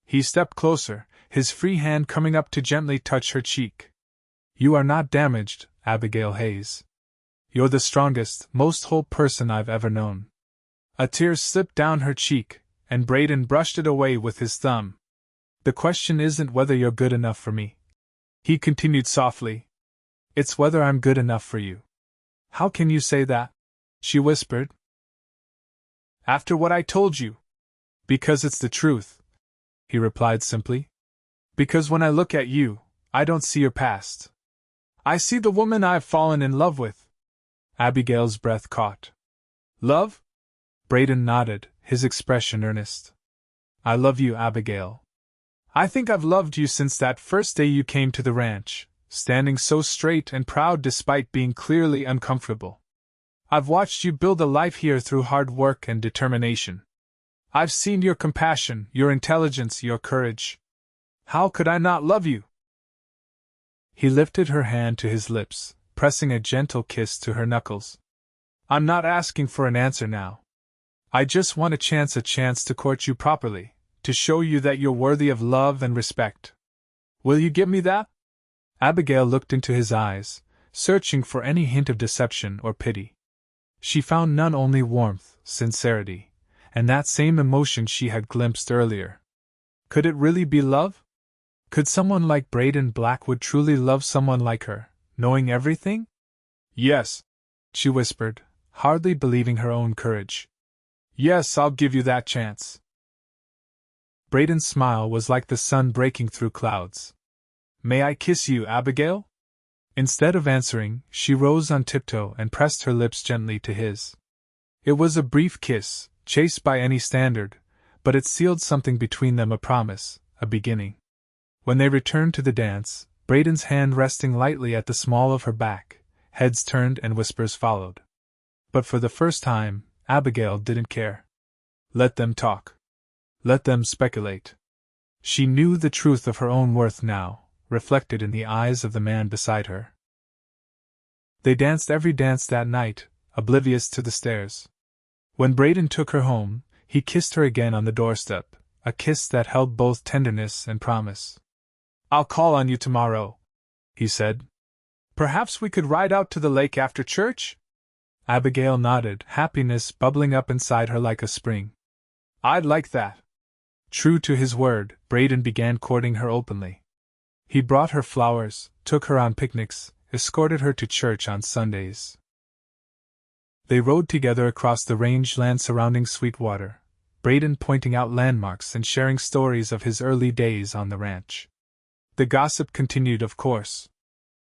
He stepped closer, his free hand coming up to gently touch her cheek. You are not damaged, Abigail Hayes. You're the strongest, most whole person I've ever known. A tear slipped down her cheek, and Brayden brushed it away with his thumb. The question isn't whether you're good enough for me, he continued softly. It's whether I'm good enough for you. How can you say that? She whispered. After what I told you. Because it's the truth, he replied simply. Because when I look at you, I don't see your past. I see the woman I've fallen in love with. Abigail's breath caught. Love? Brayden nodded, his expression earnest. I love you, Abigail. I think I've loved you since that first day you came to the ranch, standing so straight and proud despite being clearly uncomfortable. I've watched you build a life here through hard work and determination. I've seen your compassion, your intelligence, your courage. How could I not love you? He lifted her hand to his lips, pressing a gentle kiss to her knuckles. I'm not asking for an answer now. I just want a chance to court you properly, to show you that you're worthy of love and respect. Will you give me that? Abigail looked into his eyes, searching for any hint of deception or pity. She found none, only warmth, sincerity, and that same emotion she had glimpsed earlier. Could it really be love? Could someone like Brayden Blackwood truly love someone like her, knowing everything? Yes, she whispered, hardly believing her own courage. Yes, I'll give you that chance. Brayden's smile was like the sun breaking through clouds. May I kiss you, Abigail? Instead of answering, she rose on tiptoe and pressed her lips gently to his. It was a brief kiss, chaste by any standard, but it sealed something between them, a promise, a beginning. When they returned to the dance, Brayden's hand resting lightly at the small of her back, heads turned and whispers followed. But for the first time, Abigail didn't care. Let them talk. Let them speculate. She knew the truth of her own worth now, reflected in the eyes of the man beside her. They danced every dance that night, oblivious to the stares. When Brayden took her home, he kissed her again on the doorstep, a kiss that held both tenderness and promise. I'll call on you tomorrow, he said. Perhaps we could ride out to the lake after church? Abigail nodded, happiness bubbling up inside her like a spring. I'd like that. True to his word, Brayden began courting her openly. He brought her flowers, took her on picnics, escorted her to church on Sundays. They rode together across the range land surrounding Sweetwater, Brayden pointing out landmarks and sharing stories of his early days on the ranch. The gossip continued, of course.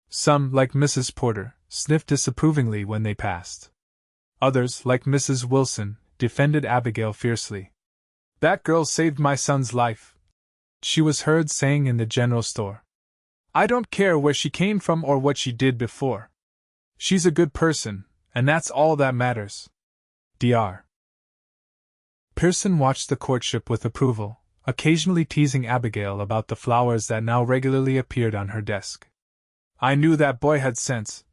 Some, like Mrs. Porter, sniffed disapprovingly when they passed. Others, like Mrs. Wilson, defended Abigail fiercely. "That girl saved my son's life," she was heard saying in the general store. "I don't care where she came from or what she did before. She's a good person, and that's all that matters." Dr. Pearson watched the courtship with approval, occasionally teasing Abigail about the flowers that now regularly appeared on her desk. "I knew that boy had sense,"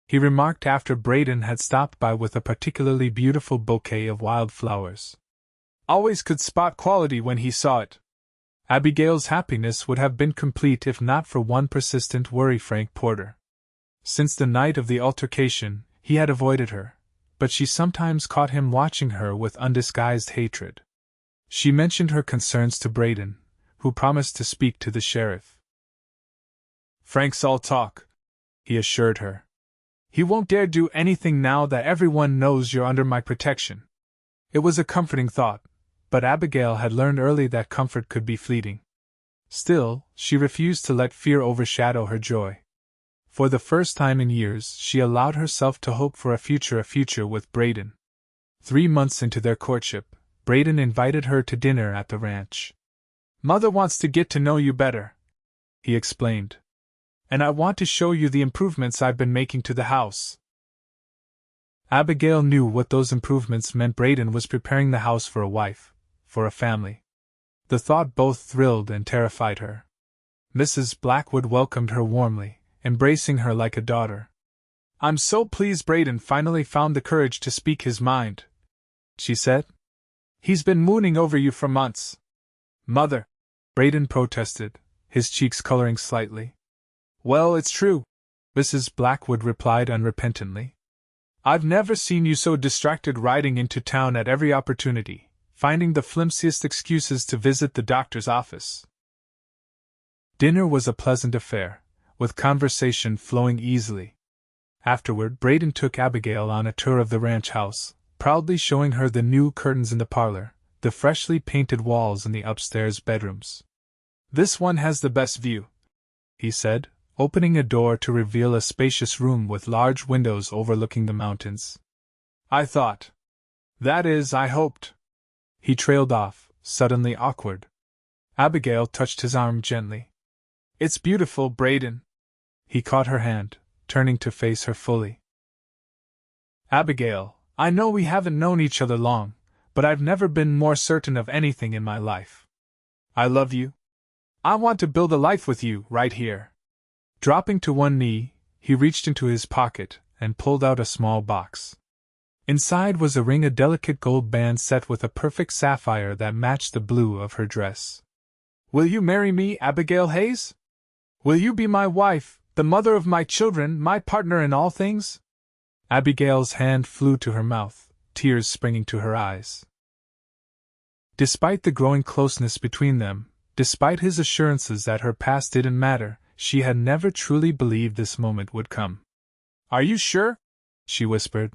he remarked after Brayden had stopped by with a particularly beautiful bouquet of wild flowers. "Always could spot quality when he saw it." Abigail's happiness would have been complete if not for one persistent worry. Frank Porter. Since the night of the altercation, he had avoided her, but she sometimes caught him watching her with undisguised hatred. She mentioned her concerns to Brayden, who promised to speak to the sheriff. "Frank's all talk," he assured her. "He won't dare do anything now that everyone knows you're under my protection." It was a comforting thought, but Abigail had learned early that comfort could be fleeting. Still, she refused to let fear overshadow her joy. For the first time in years, she allowed herself to hope for a future with Brayden. 3 months into their courtship, Brayden invited her to dinner at the ranch. "Mother wants to get to know you better," he explained. "And I want to show you the improvements I've been making to the house." Abigail knew what those improvements meant. Brayden was preparing the house for a wife, for a family. The thought both thrilled and terrified her. Mrs. Blackwood welcomed her warmly, embracing her like a daughter. "I'm so pleased Brayden finally found the courage to speak his mind," she said. "He's been mooning over you for months." "Mother," Brayden protested, his cheeks coloring slightly. "Well, it's true," Mrs. Blackwood replied unrepentantly. "I've never seen you so distracted, riding into town at every opportunity, finding the flimsiest excuses to visit the doctor's office." Dinner was a pleasant affair, with conversation flowing easily. Afterward, Brayden took Abigail on a tour of the ranch house, proudly showing her the new curtains in the parlor, the freshly painted walls in the upstairs bedrooms. "This one has the best view," he said, opening a door to reveal a spacious room with large windows overlooking the mountains. "I thought. That is, I hoped." He trailed off, suddenly awkward. Abigail touched his arm gently. "It's beautiful, Brayden." He caught her hand, turning to face her fully. "Abigail, I know we haven't known each other long, but I've never been more certain of anything in my life. I love you. I want to build a life with you, right here." Dropping to one knee, he reached into his pocket and pulled out a small box. Inside was a ring, a delicate gold band set with a perfect sapphire that matched the blue of her dress. "Will you marry me, Abigail Hayes? Will you be my wife, the mother of my children, my partner in all things?" Abigail's hand flew to her mouth, tears springing to her eyes. Despite the growing closeness between them, despite his assurances that her past didn't matter, she had never truly believed this moment would come. "Are you sure?" she whispered.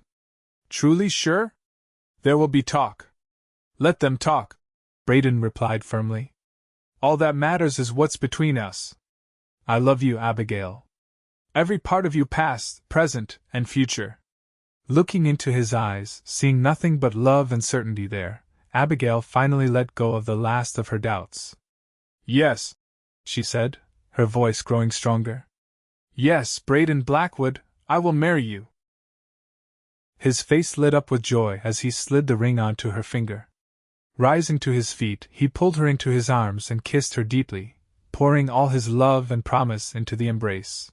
"Truly sure? There will be talk." "Let them talk," Brayden replied firmly. "All that matters is what's between us. I love you, Abigail. Every part of you, past, present, and future." Looking into his eyes, seeing nothing but love and certainty there, Abigail finally let go of the last of her doubts. "Yes," she said, her voice growing stronger. "Yes, Brayden Blackwood, I will marry you." His face lit up with joy as he slid the ring onto her finger. Rising to his feet, he pulled her into his arms and kissed her deeply, pouring all his love and promise into the embrace.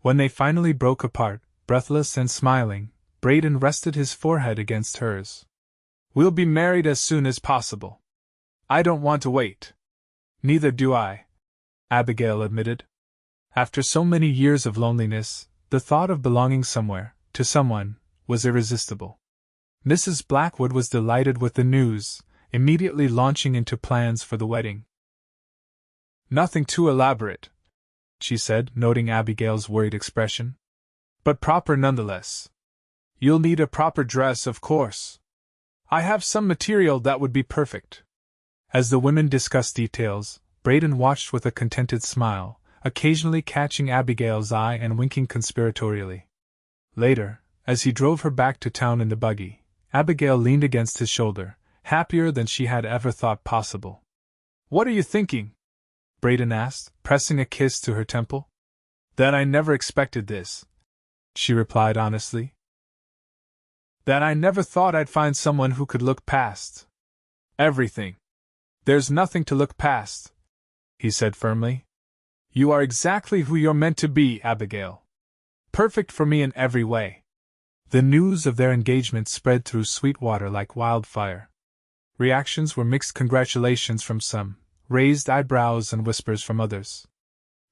When they finally broke apart, breathless and smiling, Brayden rested his forehead against hers. "We'll be married as soon as possible. I don't want to wait." "Neither do I," Abigail admitted. After so many years of loneliness, the thought of belonging somewhere, to someone, was irresistible. Mrs. Blackwood was delighted with the news, immediately launching into plans for the wedding. "Nothing too elaborate," she said, noting Abigail's worried expression. "But proper nonetheless. You'll need a proper dress, of course. I have some material that would be perfect." As the women discussed details, Brayden watched with a contented smile, occasionally catching Abigail's eye and winking conspiratorially. Later, as he drove her back to town in the buggy, Abigail leaned against his shoulder, happier than she had ever thought possible. "What are you thinking?" Brayden asked, pressing a kiss to her temple. "That I never expected this," she replied honestly. "That I never thought I'd find someone who could look past everything." "There's nothing to look past," he said firmly. "You are exactly who you're meant to be, Abigail. Perfect for me in every way." The news of their engagement spread through Sweetwater like wildfire. Reactions were mixed: congratulations from some, raised eyebrows and whispers from others.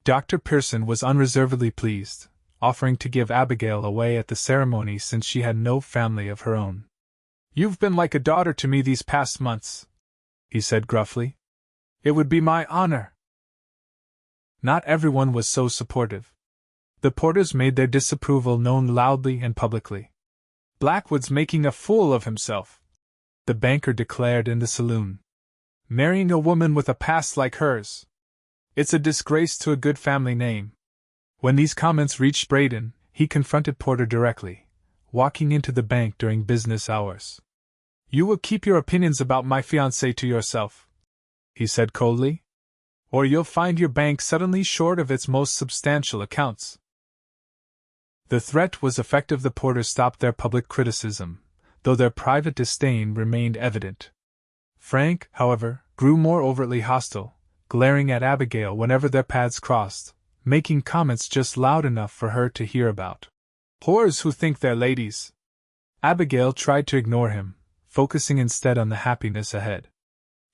Dr. Pearson was unreservedly pleased, offering to give Abigail away at the ceremony since she had no family of her own. "You've been like a daughter to me these past months," he said gruffly. "It would be my honor." Not everyone was so supportive. The Porters made their disapproval known loudly and publicly. "Blackwood's making a fool of himself," the banker declared in the saloon. "Marrying a woman with a past like hers. It's a disgrace to a good family name." When these comments reached Brayden, he confronted Porter directly, walking into the bank during business hours. "You will keep your opinions about my fiancée to yourself," he said coldly, "or you'll find your bank suddenly short of its most substantial accounts." The threat was effective. The Porters stopped their public criticism, though their private disdain remained evident. Frank, however, grew more overtly hostile, glaring at Abigail whenever their paths crossed, making comments just loud enough for her to hear about. "Whores who think they're ladies." Abigail tried to ignore him, focusing instead on the happiness ahead.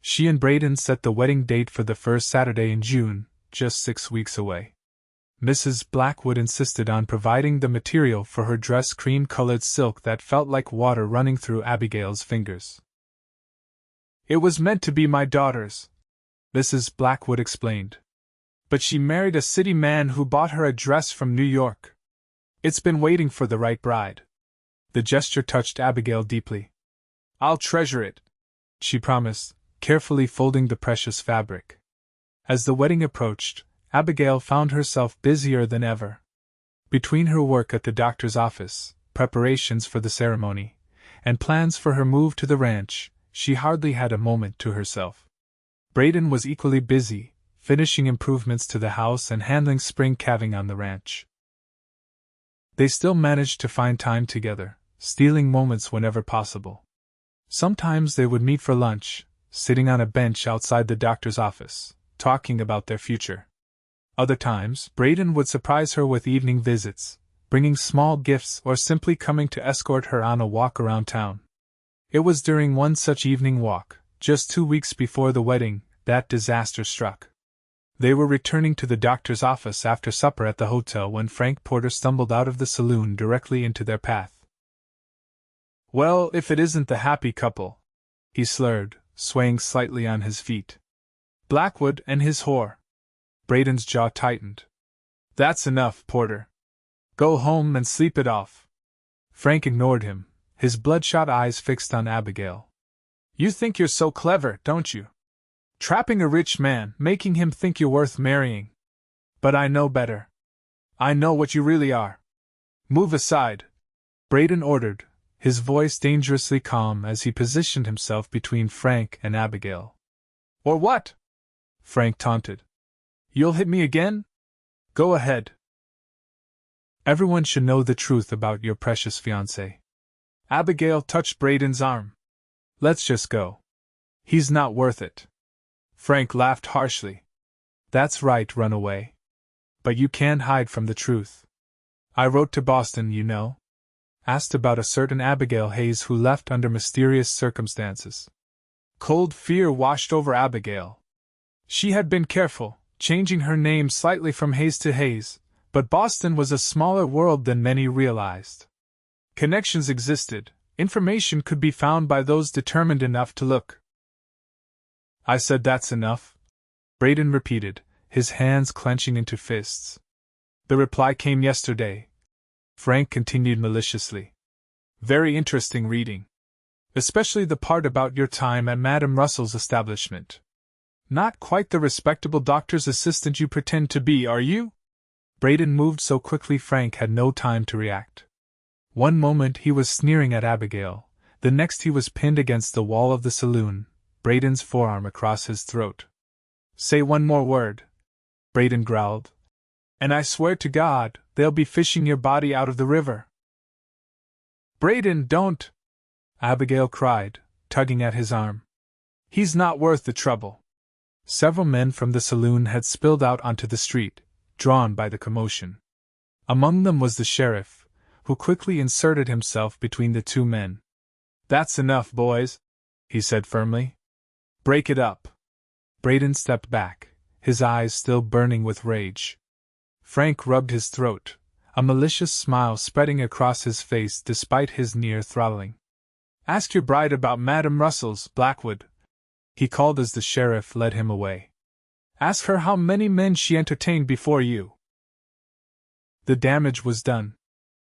She and Brayden set the wedding date for the first Saturday in June, just 6 weeks away. Mrs. Blackwood insisted on providing the material for her dress: cream-colored silk that felt like water running through Abigail's fingers. "It was meant to be my daughter's," Mrs. Blackwood explained. "But she married a city man who bought her a dress from New York. It's been waiting for the right bride." The gesture touched Abigail deeply. "I'll treasure it," she promised, carefully folding the precious fabric. As the wedding approached, Abigail found herself busier than ever. Between her work at the doctor's office, preparations for the ceremony, and plans for her move to the ranch, she hardly had a moment to herself. Brayden was equally busy, finishing improvements to the house and handling spring calving on the ranch. They still managed to find time together, stealing moments whenever possible. Sometimes they would meet for lunch, sitting on a bench outside the doctor's office, talking about their future. Other times, Brayden would surprise her with evening visits, bringing small gifts or simply coming to escort her on a walk around town. It was during one such evening walk, just 2 weeks before the wedding, that disaster struck. They were returning to the doctor's office after supper at the hotel when Frank Porter stumbled out of the saloon directly into their path. "Well, if it isn't the happy couple," he slurred, swaying slightly on his feet. "Blackwood and his whore." Brayden's jaw tightened. "That's enough, Porter. Go home and sleep it off." Frank ignored him, his bloodshot eyes fixed on Abigail. "You think you're so clever, don't you? Trapping a rich man, making him think you're worth marrying. But I know better. I know what you really are. Move aside," Brayden ordered, his voice dangerously calm as he positioned himself between Frank and Abigail. "Or what?" Frank taunted. "You'll hit me again? Go ahead." "Everyone should know the truth about your precious fiancé." Abigail touched Brayden's arm. "Let's just go. He's not worth it." Frank laughed harshly. "That's right, runaway. But you can't hide from the truth. I wrote to Boston, you know. Asked about a certain Abigail Hayes who left under mysterious circumstances." Cold fear washed over Abigail. She had been careful, changing her name slightly from Hayes to Hayes, but Boston was a smaller world than many realized. Connections existed, information could be found by those determined enough to look. "I said that's enough," Brayden repeated, his hands clenching into fists. "The reply came yesterday," Frank continued maliciously. "Very interesting reading. Especially the part about your time at Madame Russell's establishment. Not quite the respectable doctor's assistant you pretend to be, are you?" Brayden moved so quickly Frank had no time to react. One moment he was sneering at Abigail, The next he was pinned against the wall of the saloon, Brayden's forearm across his throat. "Say one more word," Brayden growled, "and I swear to God, they'll be fishing your body out of the river." "Brayden, don't!" Abigail cried, tugging at his arm. "He's not worth the trouble." Several men from the saloon had spilled out onto the street, drawn by the commotion. Among them was the sheriff, who quickly inserted himself between the two men. "That's enough, boys," he said firmly. "Break it up." Brayden stepped back, his eyes still burning with rage. Frank rubbed his throat, a malicious smile spreading across his face despite his near throttling. "Ask your bride about Madam Russell's, Blackwood," he called as the sheriff led him away. "Ask her how many men she entertained before you." The damage was done.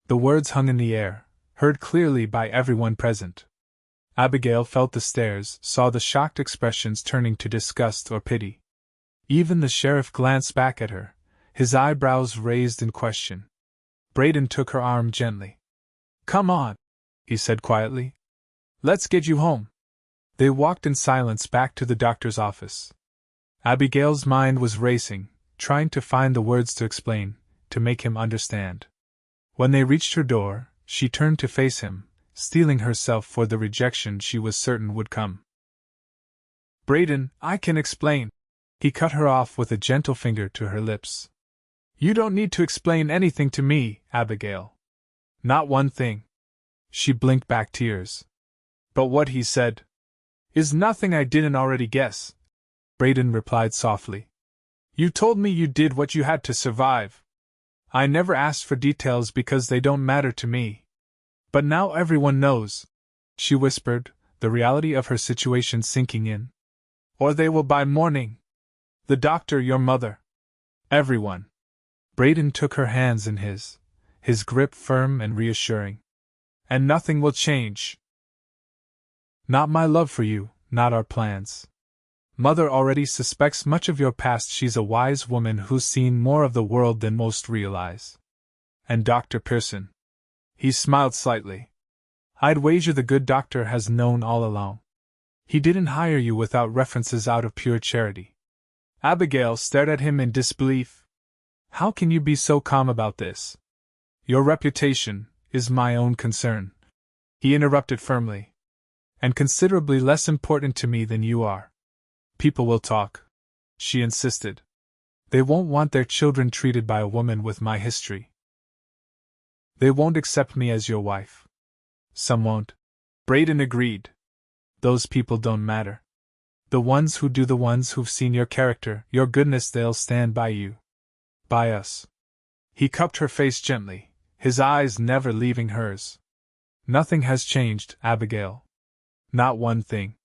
The words hung in the air, heard clearly by everyone present. Abigail felt the stares, saw the shocked expressions turning to disgust or pity. Even the sheriff glanced back at her, his eyebrows raised in question. Brayden took her arm gently. "Come on," he said quietly. "Let's get you home." They walked in silence back to the doctor's office. Abigail's mind was racing, trying to find the words to explain, to make him understand. When they reached her door, she turned to face him, steeling herself for the rejection she was certain would come. "Brayden, I can explain." He cut her off with a gentle finger to her lips. "You don't need to explain anything to me, Abigail. Not one thing." She blinked back tears. "But what he said is nothing I didn't already guess," Brayden replied softly. "You told me you did what you had to survive. I never asked for details because they don't matter to me. But now everyone knows," she whispered, the reality of her situation sinking in. "Or they will by morning. The doctor, your mother. Everyone." Brayden took her hands in his grip firm and reassuring. "And nothing will change. Not my love for you, not our plans. Mother already suspects much of your past. She's a wise woman who's seen more of the world than most realize. And Dr. Pearson." He smiled slightly. "I'd wager the good doctor has known all along. He didn't hire you without references out of pure charity." Abigail stared at him in disbelief. "How can you be so calm about this?" "Your reputation is my own concern," he interrupted firmly. "And considerably less important to me than you are." "People will talk," she insisted. "They won't want their children treated by a woman with my history. They won't accept me as your wife." "Some won't," Brayden agreed. "Those people don't matter. The ones who do, the ones who've seen your character, your goodness, they'll stand by you. By us." He cupped her face gently, his eyes never leaving hers. "Nothing has changed, Abigail. Not one thing.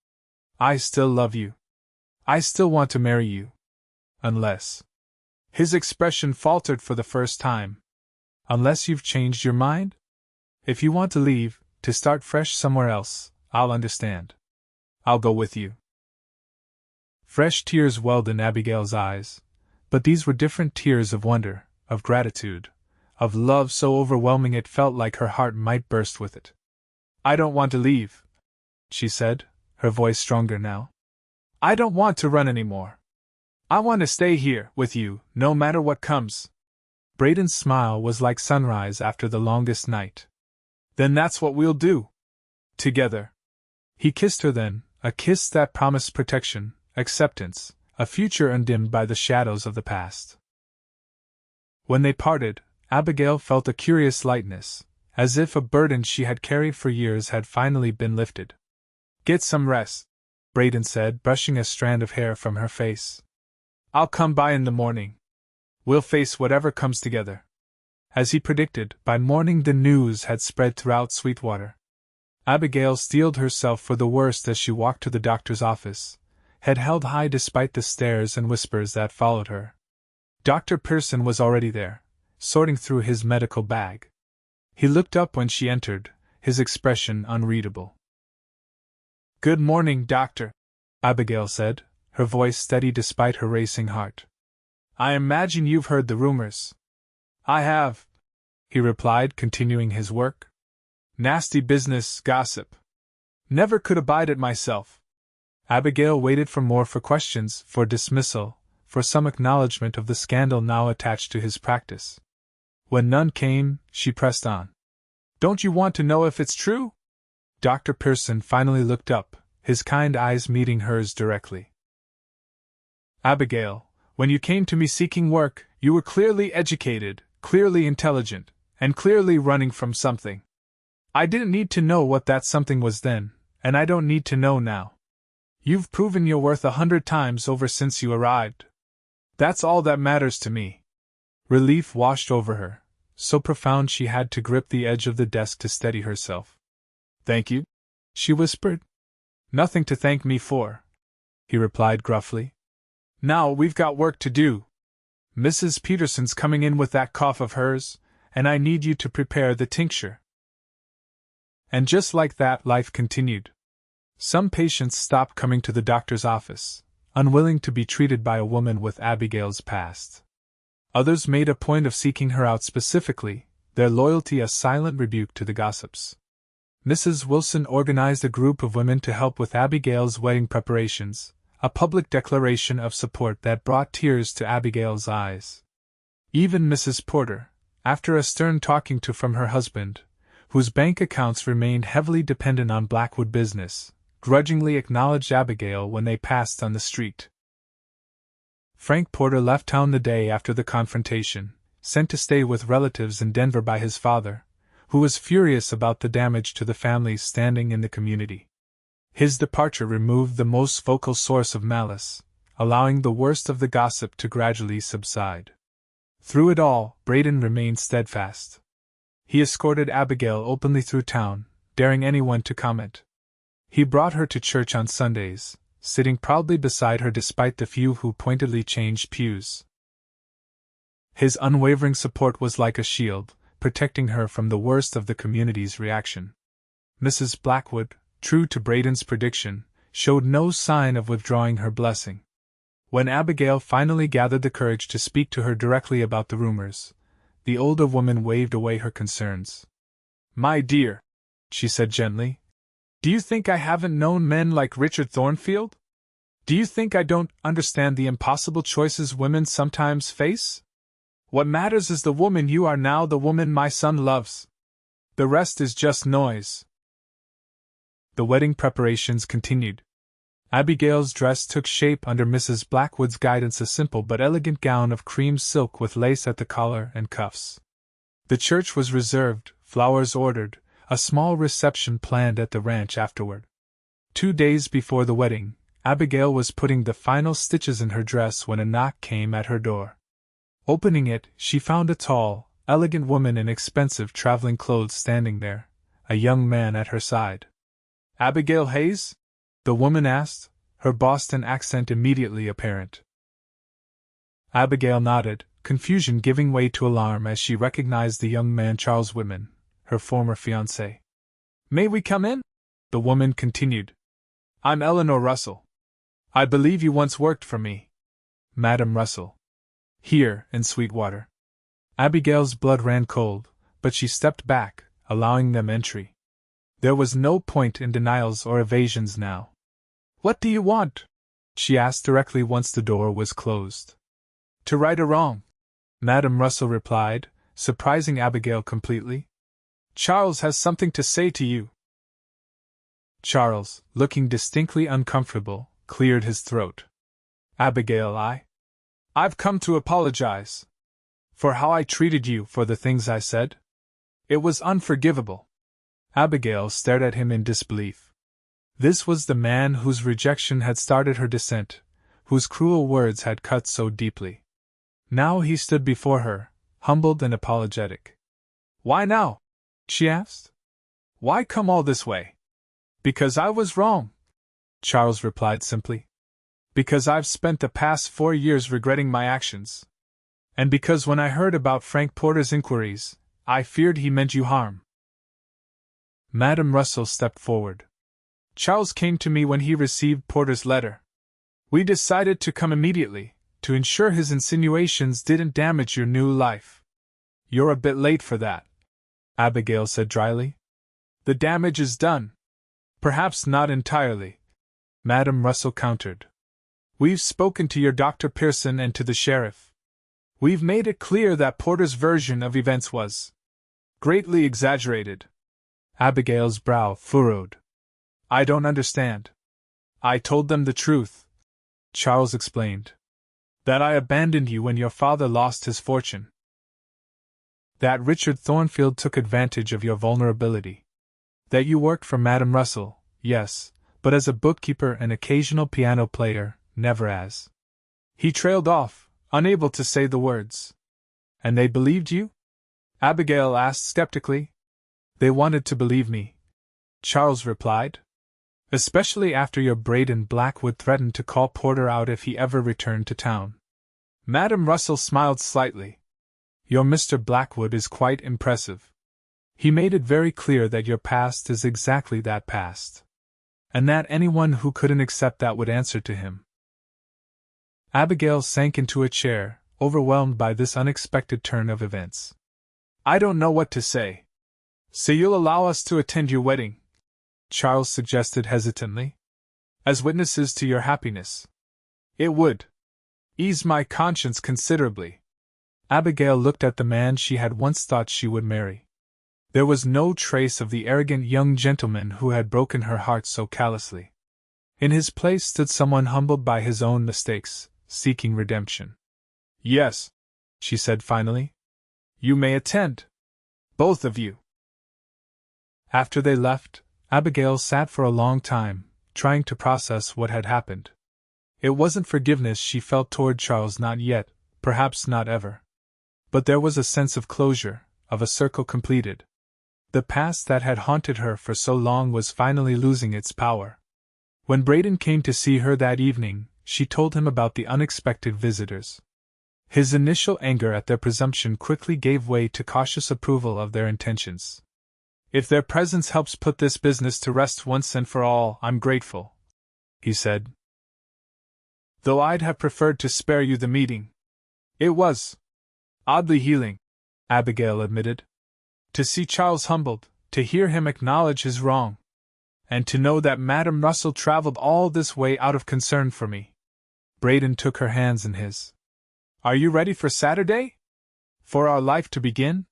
I still love you. I still want to marry you. Unless..." His expression faltered for the first time. "Unless you've changed your mind? If you want to leave, to start fresh somewhere else, I'll understand. I'll go with you." Fresh tears welled in Abigail's eyes, but these were different tears of wonder, of gratitude, of love so overwhelming it felt like her heart might burst with it. "I don't want to leave," she said, her voice stronger now. "I don't want to run anymore. I want to stay here, with you, no matter what comes." Brayden's smile was like sunrise after the longest night. "Then that's what we'll do. Together." He kissed her then, a kiss that promised protection, acceptance, a future undimmed by the shadows of the past. When they parted, Abigail felt a curious lightness, as if a burden she had carried for years had finally been lifted. "Get some rest," Brayden said, brushing a strand of hair from her face. "I'll come by in the morning. We'll face whatever comes together." As he predicted, by morning the news had spread throughout Sweetwater. Abigail steeled herself for the worst as she walked to the doctor's office, head held high despite the stares and whispers that followed her. Dr. Pearson was already there, sorting through his medical bag. He looked up when she entered, his expression unreadable. "Good morning, Doctor," Abigail said, her voice steady despite her racing heart. "I imagine you've heard the rumors." "I have," he replied, continuing his work. "Nasty business, gossip. Never could abide it myself. Abigail waited for questions, for dismissal, for some acknowledgement of the scandal now attached to his practice. When none came, she pressed on. Don't you want to know if it's true? Dr. Pearson finally looked up, his kind eyes meeting hers directly. Abigail, when you came to me seeking work, you were clearly educated, clearly intelligent, and clearly running from something. I didn't need to know what that something was then, and I don't need to know now. You've proven your worth 100 times over since you arrived. That's all that matters to me. Relief washed over her, so profound she had to grip the edge of the desk to steady herself. Thank you, she whispered. Nothing to thank me for, he replied gruffly. Now we've got work to do. Mrs. Peterson's coming in with that cough of hers, and I need you to prepare the tincture. And just like that, life continued. Some patients stopped coming to the doctor's office, unwilling to be treated by a woman with Abigail's past. Others made a point of seeking her out specifically, their loyalty a silent rebuke to the gossips. Mrs. Wilson organized a group of women to help with Abigail's wedding preparations, a public declaration of support that brought tears to Abigail's eyes. Even Mrs. Porter, after a stern talking to from her husband, whose bank accounts remained heavily dependent on Blackwood business, grudgingly acknowledged Abigail when they passed on the street. Frank Porter left town the day after the confrontation, sent to stay with relatives in Denver by his father, who was furious about the damage to the family's standing in the community. His departure removed the most focal source of malice, allowing the worst of the gossip to gradually subside. Through it all, Brayden remained steadfast. He escorted Abigail openly through town, daring anyone to comment. He brought her to church on Sundays, sitting proudly beside her despite the few who pointedly changed pews. His unwavering support was like a shield, protecting her from the worst of the community's reaction. Mrs. Blackwood, true to Brayden's prediction, showed no sign of withdrawing her blessing. When Abigail finally gathered the courage to speak to her directly about the rumors, the older woman waved away her concerns. My dear, she said gently, do you think I haven't known men like Richard Thornfield? Do you think I don't understand the impossible choices women sometimes face? What matters is the woman you are now, the woman my son loves. The rest is just noise. The wedding preparations continued. Abigail's dress took shape under Mrs. Blackwood's guidance, a simple but elegant gown of cream silk with lace at the collar and cuffs. The church was reserved, flowers ordered, a small reception planned at the ranch afterward. 2 days before the wedding, Abigail was putting the final stitches in her dress when a knock came at her door. Opening it, she found a tall, elegant woman in expensive traveling clothes standing there, a young man at her side. Abigail Hayes? The woman asked, her Boston accent immediately apparent. Abigail nodded, confusion giving way to alarm as she recognized the young man, Charles Whitman, her former fiancé. May we come in? The woman continued. I'm Eleanor Russell. I believe you once worked for me. Madam Russell. Here, in Sweetwater. Abigail's blood ran cold, but she stepped back, allowing them entry. There was no point in denials or evasions now. What do you want? She asked directly once the door was closed. To right a wrong, Madam Russell replied, surprising Abigail completely. Charles has something to say to you. Charles, looking distinctly uncomfortable, cleared his throat. Abigail, I've come to apologize. For how I treated you, for the things I said. It was unforgivable. Abigail stared at him in disbelief. This was the man whose rejection had started her descent, whose cruel words had cut so deeply. Now he stood before her, humbled and apologetic. Why now? She asked. Why come all this way? Because I was wrong, Charles replied simply. Because I've spent the past 4 years regretting my actions. And because when I heard about Frank Porter's inquiries, I feared he meant you harm. Madam Russell stepped forward. Charles came to me when he received Porter's letter. We decided to come immediately, to ensure his insinuations didn't damage your new life. You're a bit late for that, Abigail said dryly. The damage is done. Perhaps not entirely, Madam Russell countered. We've spoken to your Dr. Pearson and to the sheriff. We've made it clear that Porter's version of events was greatly exaggerated. Abigail's brow furrowed. I don't understand. I told them the truth, Charles explained. That I abandoned you when your father lost his fortune. That Richard Thornfield took advantage of your vulnerability. That you worked for Madame Russell, yes, but as a bookkeeper and occasional piano player, never as. He trailed off, unable to say the words. And they believed you? Abigail asked skeptically. They wanted to believe me, Charles replied. Especially after your Brayden Blackwood threatened to call Porter out if he ever returned to town. Madame Russell smiled slightly. Your Mr. Blackwood is quite impressive. He made it very clear that your past is exactly that past. And that anyone who couldn't accept that would answer to him. Abigail sank into a chair, overwhelmed by this unexpected turn of events. I don't know what to say. So you'll allow us to attend your wedding? Charles suggested hesitantly. As witnesses to your happiness. It would ease my conscience considerably. Abigail looked at the man she had once thought she would marry. There was no trace of the arrogant young gentleman who had broken her heart so callously. In his place stood someone humbled by his own mistakes, seeking redemption. Yes, she said finally. You may attend. Both of you. After they left, Abigail sat for a long time, trying to process what had happened. It wasn't forgiveness she felt toward Charles, not yet, perhaps not ever. But there was a sense of closure, of a circle completed. The past that had haunted her for so long was finally losing its power. When Brayden came to see her that evening, she told him about the unexpected visitors. His initial anger at their presumption quickly gave way to cautious approval of their intentions. If their presence helps put this business to rest once and for all, I'm grateful, he said. Though I'd have preferred to spare you the meeting. It was oddly healing, Abigail admitted. To see Charles humbled, to hear him acknowledge his wrong, and to know that Madame Russell traveled all this way out of concern for me. Brayden took her hands in his. Are you ready for Saturday? For our life to begin?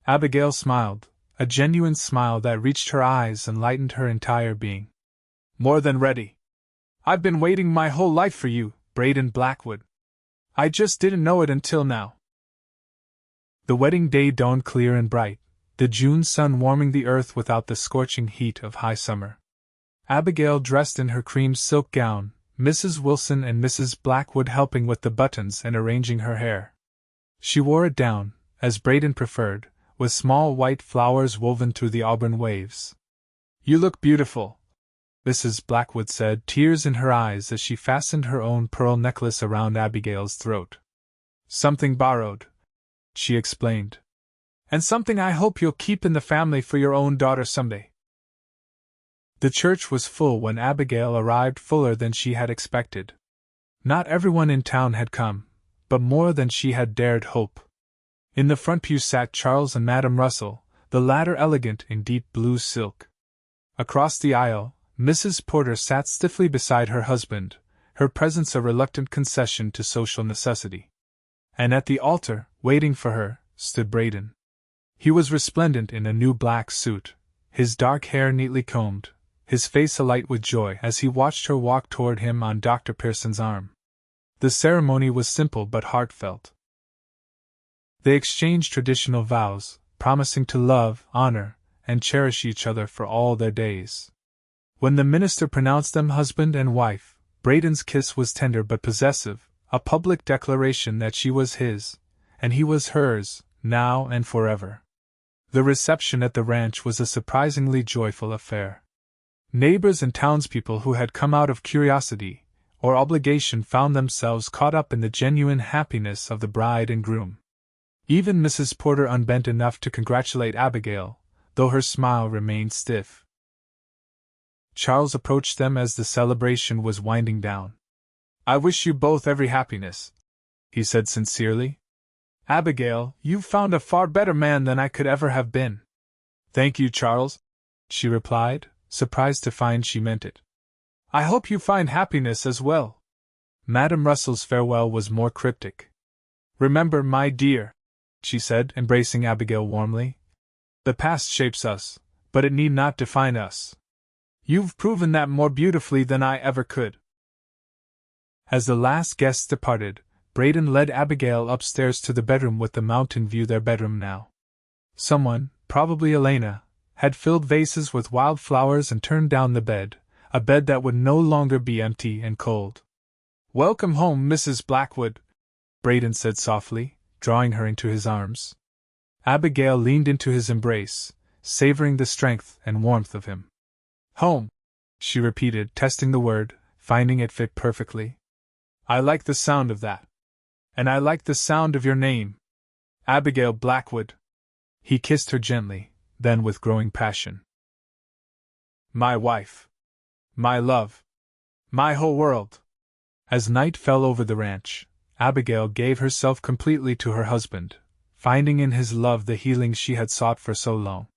Abigail smiled, a genuine smile that reached her eyes and lightened her entire being. More than ready. I've been waiting my whole life for you, Brayden Blackwood. I just didn't know it until now. The wedding day dawned clear and bright, the June sun warming the earth without the scorching heat of high summer. Abigail dressed in her cream silk gown, Mrs. Wilson and Mrs. Blackwood helping with the buttons and arranging her hair. She wore it down, as Brayden preferred, with small white flowers woven through the auburn waves. You look beautiful, Mrs. Blackwood said, tears in her eyes as she fastened her own pearl necklace around Abigail's throat. Something borrowed, she explained. And something I hope you'll keep in the family for your own daughter someday. The church was full when Abigail arrived, fuller than she had expected. Not everyone in town had come, but more than she had dared hope. In the front pew sat Charles and Madame Russell, the latter elegant in deep blue silk. Across the aisle, Mrs. Porter sat stiffly beside her husband, her presence a reluctant concession to social necessity. And at the altar, waiting for her, stood Brayden. He was resplendent in a new black suit, his dark hair neatly combed, his face alight with joy as he watched her walk toward him on Dr. Pearson's arm. The ceremony was simple but heartfelt. They exchanged traditional vows, promising to love, honor, and cherish each other for all their days. When the minister pronounced them husband and wife, Brayden's kiss was tender but possessive, a public declaration that she was his, and he was hers, now and forever. The reception at the ranch was a surprisingly joyful affair. Neighbors and townspeople who had come out of curiosity or obligation found themselves caught up in the genuine happiness of the bride and groom. Even Mrs. Porter unbent enough to congratulate Abigail, though her smile remained stiff. Charles approached them as the celebration was winding down. I wish you both every happiness, he said sincerely. Abigail, you've found a far better man than I could ever have been. Thank you, Charles, she replied, surprised to find she meant it. I hope you find happiness as well. Madame Russell's farewell was more cryptic. Remember, my dear, she said, embracing Abigail warmly, the past shapes us, but it need not define us. You've proven that more beautifully than I ever could. As the last guests departed, Brayden led Abigail upstairs to the bedroom with the mountain view, their bedroom now. Someone, probably Elena, had filled vases with wild flowers and turned down the bed, a bed that would no longer be empty and cold. Welcome home, Mrs. Blackwood, Brayden said softly, drawing her into his arms. Abigail leaned into his embrace, savoring the strength and warmth of him. Home, she repeated, testing the word, finding it fit perfectly. I like the sound of that. And I like the sound of your name. Abigail Blackwood. He kissed her gently, then with growing passion. My wife. My love. My whole world. As night fell over the ranch, Abigail gave herself completely to her husband, finding in his love the healing she had sought for so long.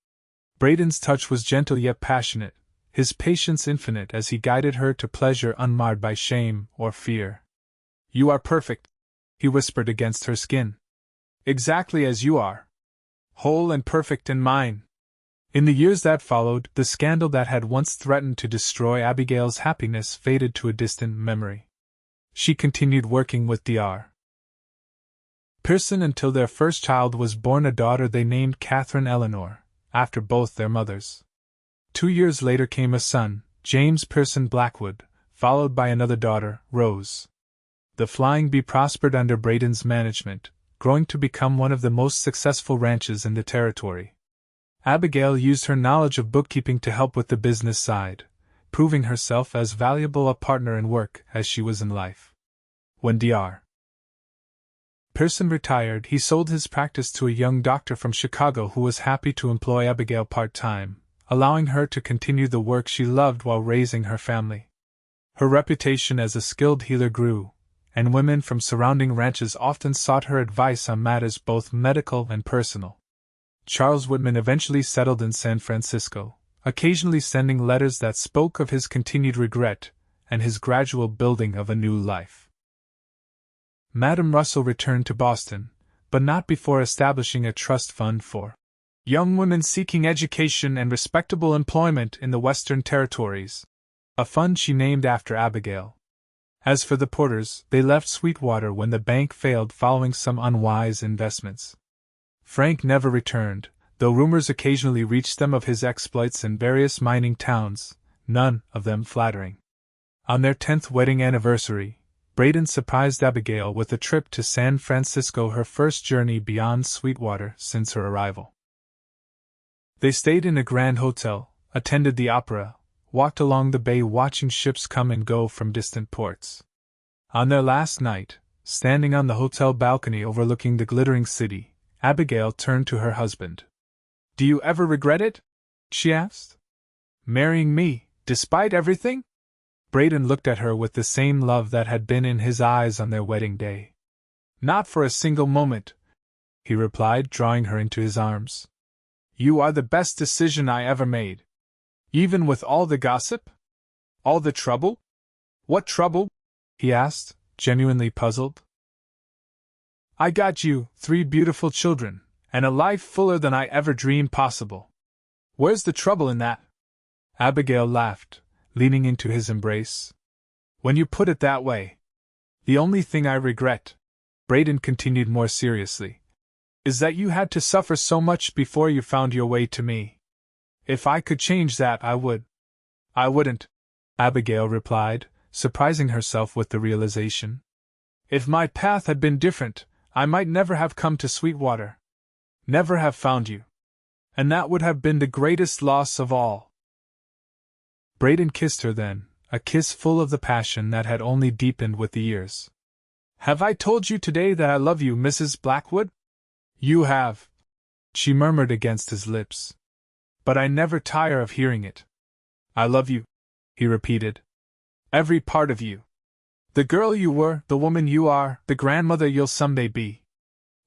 Brayden's touch was gentle yet passionate, his patience infinite as he guided her to pleasure unmarred by shame or fear. You are perfect, he whispered against her skin. Exactly as you are. Whole and perfect in mine. In the years that followed, the scandal that had once threatened to destroy Abigail's happiness faded to a distant memory. She continued working with Dr. Pearson until their first child was born, a daughter they named Catherine Eleanor, after both their mothers. 2 years later came a son, James Pearson Blackwood, followed by another daughter, Rose. The Flying Bee prospered under Brayden's management, growing to become one of the most successful ranches in the territory. Abigail used her knowledge of bookkeeping to help with the business side, proving herself as valuable a partner in work as she was in life. When Dr. Pearson retired, he sold his practice to a young doctor from Chicago who was happy to employ Abigail part-time, allowing her to continue the work she loved while raising her family. Her reputation as a skilled healer grew, and women from surrounding ranches often sought her advice on matters both medical and personal. Charles Whitman eventually settled in San Francisco, occasionally sending letters that spoke of his continued regret and his gradual building of a new life. Madame Russell returned to Boston, but not before establishing a trust fund for young women seeking education and respectable employment in the Western Territories, a fund she named after Abigail. As for the Porters, they left Sweetwater when the bank failed following some unwise investments. Frank never returned, though rumors occasionally reached them of his exploits in various mining towns, none of them flattering. On their 10th wedding anniversary, Brayden surprised Abigail with a trip to San Francisco, her first journey beyond Sweetwater since her arrival. They stayed in a grand hotel, attended the opera, walked along the bay watching ships come and go from distant ports. On their last night, standing on the hotel balcony overlooking the glittering city, Abigail turned to her husband. Do you ever regret it? She asked. Marrying me, despite everything? Brayden looked at her with the same love that had been in his eyes on their wedding day. Not for a single moment, he replied, drawing her into his arms. You are the best decision I ever made. Even with all the gossip? All the trouble? What trouble? He asked, genuinely puzzled. I got you 3 beautiful children, and a life fuller than I ever dreamed possible. Where's the trouble in that? Abigail laughed, leaning into his embrace. When you put it that way. The only thing I regret, Brayden continued more seriously, is that you had to suffer so much before you found your way to me. If I could change that, I would. I wouldn't, Abigail replied, surprising herself with the realization. If my path had been different, I might never have come to Sweetwater. Never have found you. And that would have been the greatest loss of all. Brayden kissed her then, a kiss full of the passion that had only deepened with the years. Have I told you today that I love you, Mrs. Blackwood? You have, she murmured against his lips. But I never tire of hearing it. I love you, he repeated. Every part of you. The girl you were, the woman you are, the grandmother you'll someday be.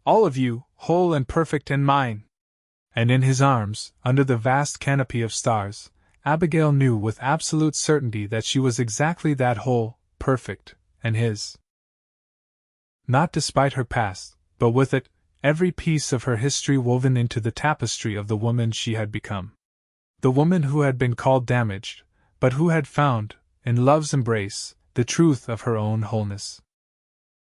All of you, whole and perfect and mine. And in his arms, under the vast canopy of stars, Abigail knew with absolute certainty that she was exactly that whole, perfect, and his. Not despite her past, but with it, every piece of her history woven into the tapestry of the woman she had become. The woman who had been called damaged, but who had found, in love's embrace, the truth of her own wholeness.